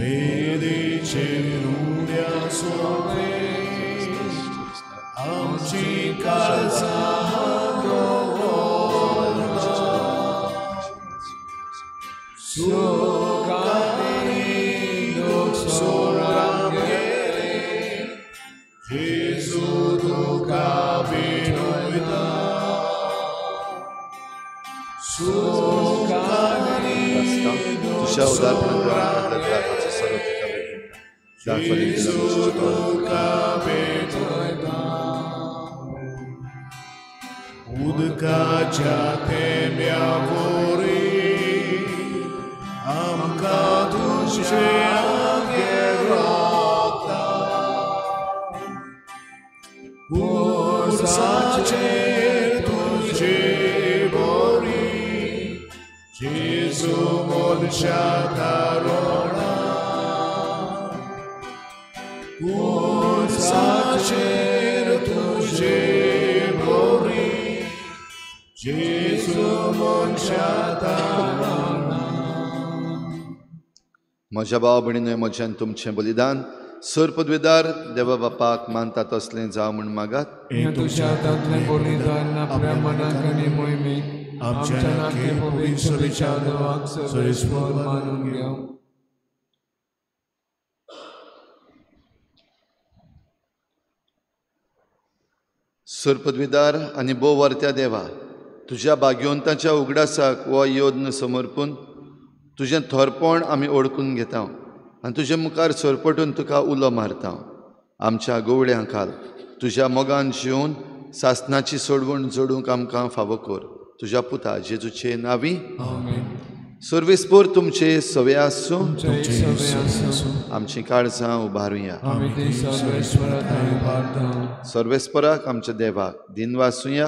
Vedice unia sois, amci casa govorna, sucani doxorangere, Gesù tu capinoita, sucani doxorangere, रावपाचो सगळो तुका बेगीन Gesù tuca betreta, udcacia temia vori, amca duce angerota, cursace tuce vori, Gesù molcia carona, sacer tuže mori, Gesù monciata म्हज्या भाव भयणीनो म्हज्यान तुमचें बलिदान सर पदवीदार देवा बापाक मानता तसलें जावं म्हूण मागात. हे तुझ्या हातांतलें बलिदान आपल्या मनाक आनी मोहिमेक आमच्या नाके पवित्र विचारवाक सरीस्वर मानून घेवं. सर पदवीदार आनी भोव वर्त्या देवा, तुज्या भाग्यवंताच्या उगडासाक हो योद्न समर्पून तुजें थोरपण आमी ओळखून घेता आनी तुजे मुखार सरपटून तुका उलो मारता. आमच्या गवळ्यां घाल, तुज्या मोगान जिवन सासनाची सोडवण जोडूंक आमकां फावो कर. तुज्या पुता जेजूचे नांवी सर्वेस्पोर तुमचे सवे आसूं. आमची काळजां उबारुया. सर्वेस्पराक आमच्या देवाक दिन वासुया.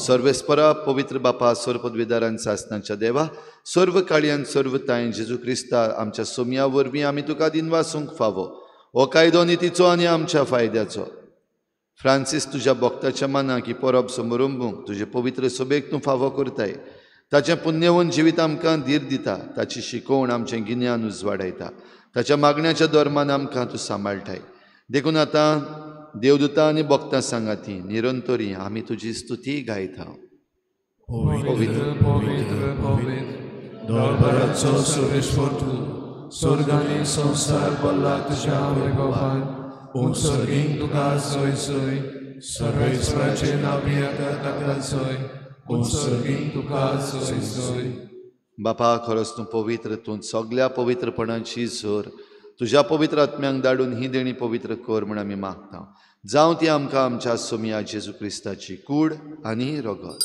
सर्वेस्परा पवित्र बापा सर पदवीदारान सासनाच्या देवा, सर्व काळयान सर्व ताय जेजू क्रिस्ता आमच्या सोम्या वरवीं आमी तुका दिन वासूंक फावो. हो कायदो नितीचो आनी आमच्या फायद्याचो. फ्रांसीस तुज्या भक्ताच्या मनाक ही परब समारंभूंक तुजे पवित्र सभेक तूं फावो करताय. ताचें पुण्यवन जिवीत आमकां धीर दिता. ताची शिकोवण आमचें गिन्यान उजवाडायता. ताच्या मागण्याच्या धर्मान आमकां तूं सांबाळटाय. देखून आतां देवदूतां आनी भक्तां सांगाती निरंतरी आमी तुजी स्तुती गायता. पवित्र पवित्र पवित्र दरबाराचो सर्वेस्वर तूं, स्वर्गांनी संवसार भरला तुज्या वैभवान. उत्सर्गीक तुका सोय सोय, सर्वेस्वराचे नांवी ताका सोय. उत्सर्गीक तुका सोय सोय. बापा खरोच तूं पवित्र, तूं सगळ्या पवित्रपणाची झर तुज्या पवित्र आत्म्यांक धाडून ही देणी पवित्र कर म्हूण आमी मागता. जावं ती आमकां आमच्या सोम्या जेजू क्रिस्ताची कूड आनी रगत.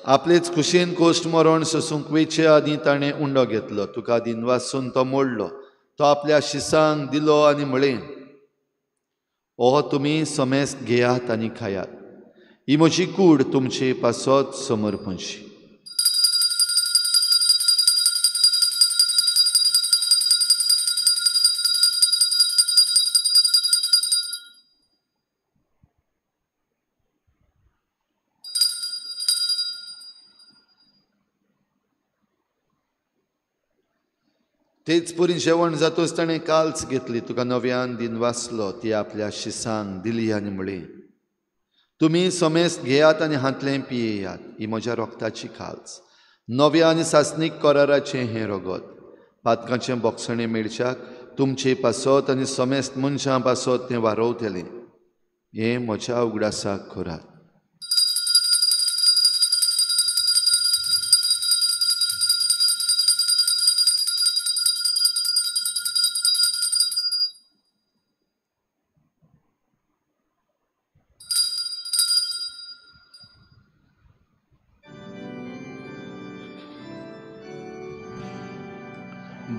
आपलेच खुशेन कोश्ट मरण सोसूंक वेचे आदी ताणें उंडो घेतलो. तुका दिन वासून तो मोडलो. तो आपल्या शिसांक दिलो आनी म्हळें, हो तुमी समेस्त घेयात आनी खायात. ही म्हजी कूड तुमचे पासत समर्पणशी. तेच परी जेवण जातोच ताणें काल्च घेतली. तुका नव्यान दिन वासलो. ती आपल्या शिसांक दिली आनी म्हळें, तुमी समेस्त घेयात आनी हातलें पियेयात. ही म्हज्या रोगताची काल्च, नव्या आनी सासनीक कराराचें हें रगत. पातकाचें बोगसणें मेळच्याक तुमचे पासत आनी समेस्त मनशां पासत तें वारोवतलें. हें म्हज्या उगडासाक करात.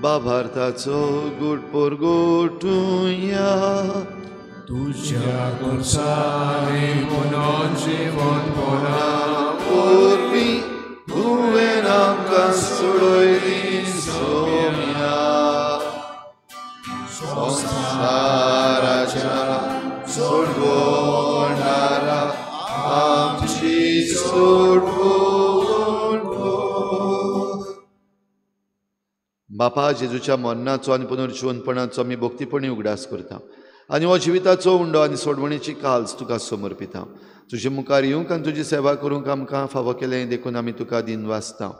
बाभारताचो गुट पोरगोटुया. तुझ्या कुर्सानी पुनः जीवन पोना वरवीं तुवें आमकां सोडयली सोम्या. संसाराच्या सोडवणारा आमची सोडवण कर. बापा जेजूच्या मरणाचो आनी पुनर्जीवनपणाचो आमी भक्तीपणी उगडास करता आनी हो जिविताचो उंडो आनी सोडवणेची काल्स तुका समर्पिता. तुजे मुखार येवंक आनी तुजी सेवा करूंक आमकां फावो केलें देखून आमी तुका दिन वाचता.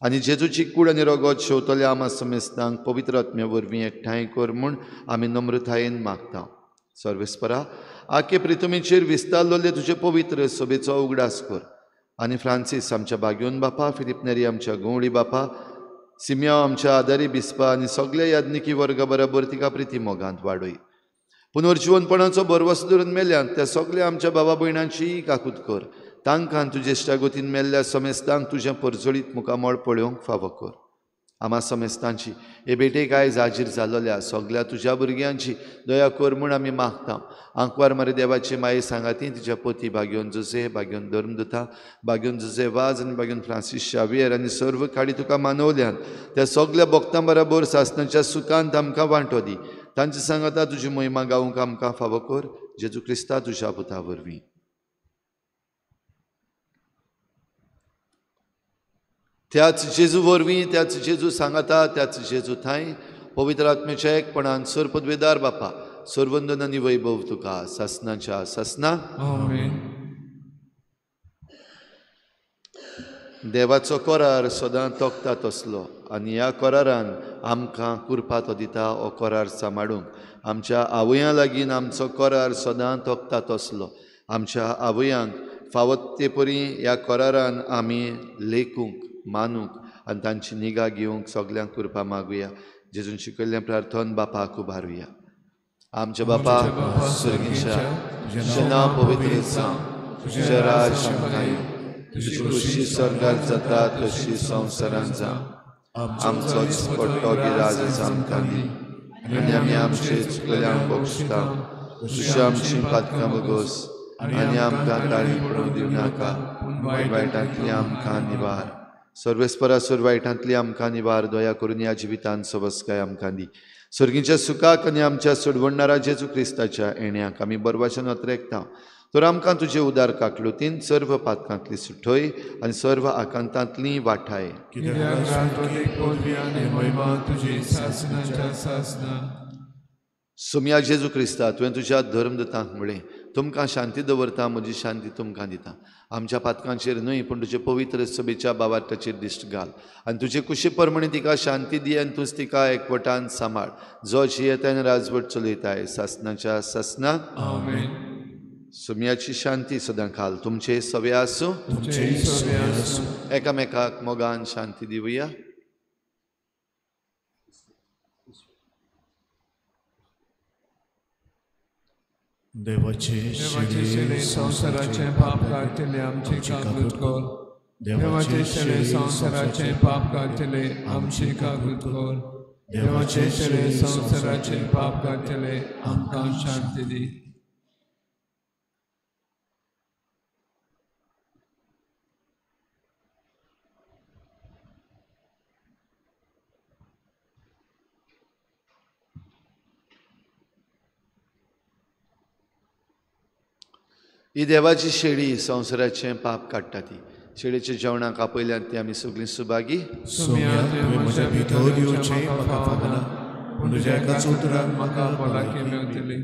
आनी जेजूची कूड आनी रगत शेवतल्या आमा समेस्तांक पवित्र आत्मे वरवीं एकठांय कर म्हूण आमी नम्रतायेन मागता. सर्वेस्परा, आखे प्रितुमेचेर विस्तारलोले तुजे पवित्र सभेचो उगडास कर. आनी फ्रांसीस आमच्या बागयोन बापा, फिलिप नेरी आमच्या गवळी बापा, सिमिया आमच्या आदारी बिस्पा आनी सगळे याज्ञिकी वर्ग बरोबर तिका प्रिती मोगांत वाडय. पुनर्जीवनपणाचो बरवस धरून मेल्यांत त्या सगळ्या आमच्या बाबा भयणांची काकूत कर. तांकां तुजे इश्टागोतीन मेल्ल्या समेस्तांक तुजें परजळीत मुखामळ पळोवंक फावो कर. आम्हा समेस्तांची हे भेटेक आयज हाजीर जालोल्या सगळ्या तुज्या भुरग्यांची दया कर म्हूण आमी मागता. आंकवार मारे देवाची माये सांगाती तिच्या पोती बागयोन जुजे, बागयोन धर्मदुता, बागयोन जुजे वाज आनी बागयोन फ्रांसीस शावियर आनी सर्व काडी तुका मानवल्यान त्या सगळ्या भक्तां बरोबर सासणाच्या सुखांत आमकां वांटो दी. तांची सांगाता तुजी महिमा गावंक आमकां फावो कर. जेजू क्रिस्ता तुज्या पुता वरवीं. त्याच जेजू वरवीं, त्याच जेजू सांगाता, त्याच जेजू थंय पवित्र आत्म्याच्या एकपणान सर पदवेदार बापा, सर्वंदन आनी वैभव तुका सासणाच्या सासना. देवाचो करार सदां तोखता तसलो आनी ह्या करारान आमकां कुरपा तो दिता. हो करार सांबाळूंक आमच्या आवयां लागीं आमचो करार सदां तोखता तसलो आमच्या आवयांक फावत ते परी ह्या करारान आमी लेखूंक मानूंक आनी तांची निगा घेवंक सगल्यांक कुरपा मागुया. जेजून शिकयल्लें प्रार्थन बापाक उबारुया. आमच्या बापा सुर्गीच्या, तुजें नांव पवित्र जावं, तुजें राज आमकां येवं, तुजी खुशी स्वर्गांत जाता तशी संवसारांत जावं. आमचो दिसपट्टो गिराज आमकां दी आनी आमी आमचे चुकल्यांक बक्षता तशी आमची पातकां बगोस आनी आमकां ताळी पडूंक दिवं नाका, वायटांतली आमकां निवार. सर्वेस्परासूर वायटांतली आमकां निवार. दया करून ह्या जिवितांत सवस्काय आमकां दी. सर्गीच्या सुखाक आनी आमच्या सोडवणारा जेजू क्रिस्ताच्या येण्याक आमी बरवाशेन वतरेकता. तर आमकां तुजे उदार काकलुतीन सर्व पातकांतली सुटय आनी सर्व आकांतांतली वाठाय. सुम्या जेजू क्रिस्ता तुवें तुज्या धर्मदतांक म्हळें, तुमकां शांती दवरता, म्हजी शांती तुमकां दिता. आमच्या पातकांचेर न्हय पूण तुजे पवित्र सभेच्या बाबाटाचेर दिश्ट घाल आनी तुजे कुशी परमणी तिका शांती दी आनी तूंच तिका एकवटान सांबाळ. जो जियेताय राजवट चलयताय सासणाच्या सासना. सुम्याची शांती सदां खाल तुमचे सवे आसूं. एकामेकाक मोगान शांती दिवया. देवाचे शेळे संसाराचे पाप काढतले आमची कागूत कर. देवाचे शेळे संसाराचे पाप काढतले आमची कागूत कर. देवाचे शेळे संसाराचे पाप काढतले आमकां शांती दी. ही देवाची शेळी संवसाराचें पाप काडटा. ती शेळीच्या जेवणाक आपयल्यान ती आमी सगळीं सुभागी. म्हज्या भितर येवचें म्हाका फावना, पूण तुज्या एकाच उतरान म्हाका भलायकी मेळटली.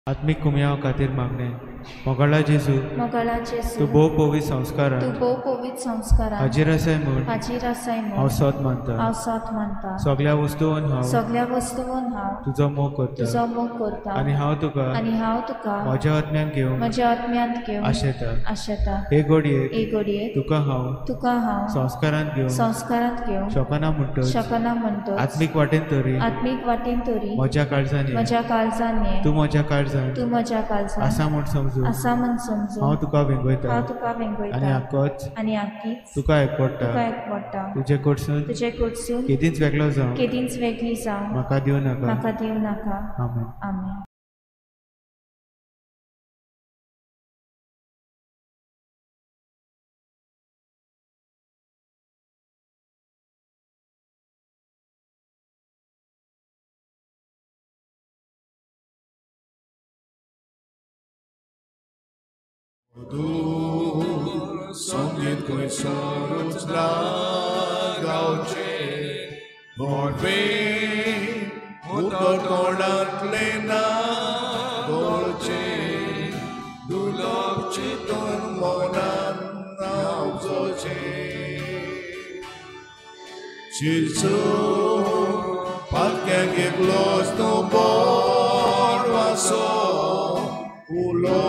आत्मिक कुमयाव खातीर मागणे. मोगळा जेजू, तूं भोव पवित्र संस्कारांत हाजीर आसाय म्हूण हांव सत मानता. सगळ्या वस्तूंत हांव तुजो मोग करता आनी हांव तुका म्हज्या आत्म्यांत घेवंक आशेता. हे घडयेक तुका हांव संस्कारांत घेवंक शकना म्हणटच आत्मीक वाटेन तरी म्हज्या काळजांनी तूं म्हज्या काळजांत आसा म्हूण समजून हांव तुका वेंगयता आनी आख्खीच तुका एकवडटा. तुजे कडसून केदींच वेगळी जावं म्हाका दिवं नाका. आमेन. संगीत खंयसरूच गावचे गोडवे उदक तोंडांतले ना गोडचे दुलभ चिंतून मौनान नावचोचे चिरचो पातक्याक एकलोच तूं बोर वासो उलो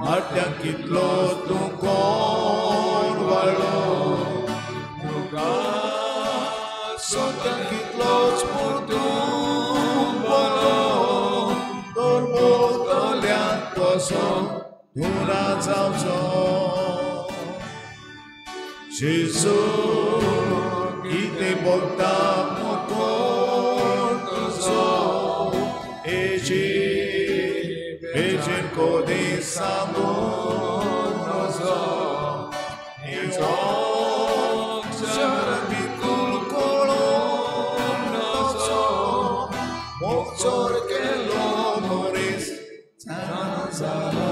माट्याक कितलो तूं कोण वाळो तुका स्वताक कितलोच परतून बरो तोर भोंवतल्याक कसो दुरा जावचो जेजू कितें भोगता कोण तुजो बेजीन कोदी सांगून नजो बिलकुल कळून नजो मोगचोर केलो मनीस जालो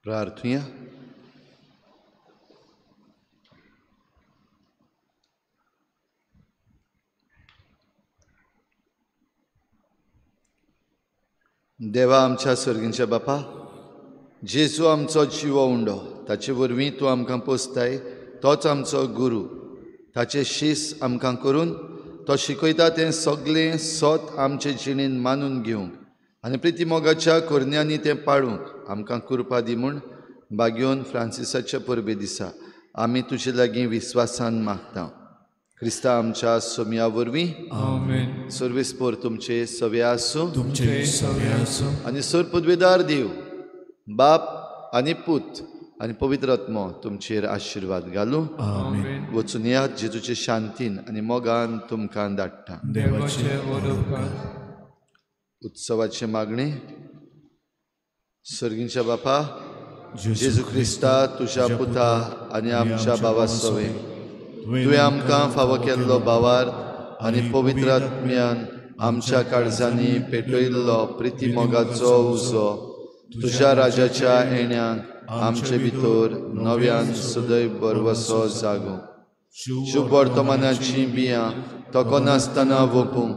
प्रार्थूया. देवा आमच्या सर्गींच्या बापा, जेजू आमचो जिवो उंडो, ताचे वरवीं तूं आमकां पोसताय. तोच आमचो गुरू. ताचे शीस आमकां करून तो शिकयता तें सगळें सोत आमचे जिणेंत मानून घेवंक आनी प्रिती मोगाच्या कोरन्यांनी तें पाळूंक आमकां कृपा दी म्हूण बागेवन फ्रांसिसाच्या परबे दिसा आमी तुजे लागीं विस्वासान मागता. क्रिस्ता आमच्या सोम्या वरवीं आमेन. सर्वेस्पोर तुमचे सवे आसूं आसूं आनी सर पदवेदार देव बाप आनी पूत आनी पवित्र आत्मो तुमचेर आशिर्वाद घालूं. आमेन. वचून यात जेजूचे शांतीन आनी मोगान तुमकां धाडटा. देवाचे वडोवकार. उत्सवाचे मागणे. सर्गींच्या बापा, जेजू क्रिस्ता तुज्या पुता आनी आमच्या भावा सवे तुवें आमकां फावो केल्लो भावार आनी पवित्र आत्म्यान आमच्या काळजांनी पेटयल्लो प्रिती मोगाचो उजो तुज्या राजाच्या येण्याक आमचे भितर नव्यान सदैव बरवसो जागो. शुभ वर्तमानाची बियां तोको नासतना वपूंक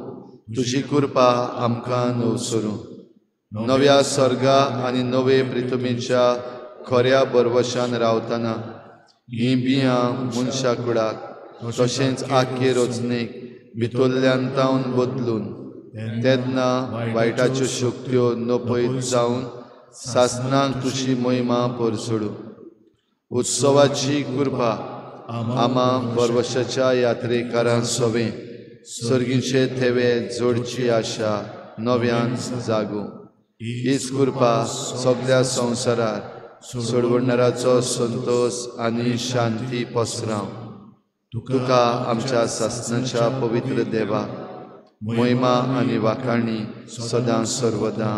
तुजी कृपा आमकां नवसरूं. नव्या स्वर्गा आनी नवे प्रितुमेच्या खऱ्या बरवशान रावतना ही बियां मनशा कुडाक तशेंच आख्खे रचनेक भितरल्यान तावन बदलून तेन्ना वायटाच्यो शक्त्यो नपयत जावन सासणांक तुजी महिमा परसडू. उत्सवाची कृपा आमा बरवशाच्या यात्रेकारां सवे सर्गीचे थेवे जोडची आशा नव्यान जागो. हीच कृपा सगळ्या संवसारार सोडवणाराचो संतोष आनी शांती पसराव. तुका आमच्या सासणाच्या पवित्र देवा महिमा आनी वाखाणी सदां सर्वदा.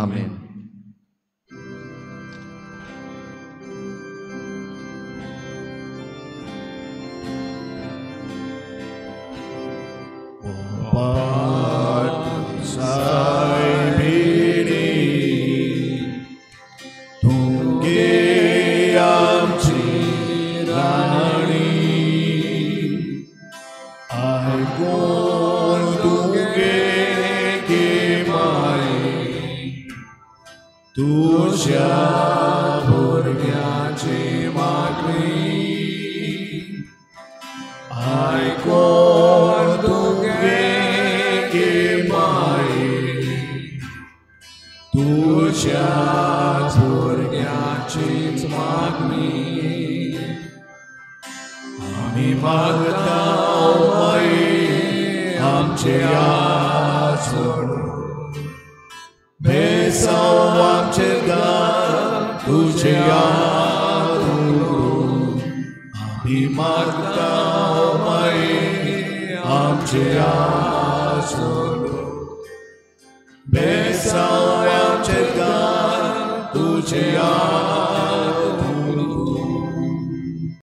आमेन. मागली आयकोन तुगे गे माये तुझ्या भुरग्याचीच मागणी आम्ही मागता माये आमचे आचरण बेसाव आमचे दार तुझे आम्ही मागता माये आमचे आचरण बेसाव आमचे दार तुझे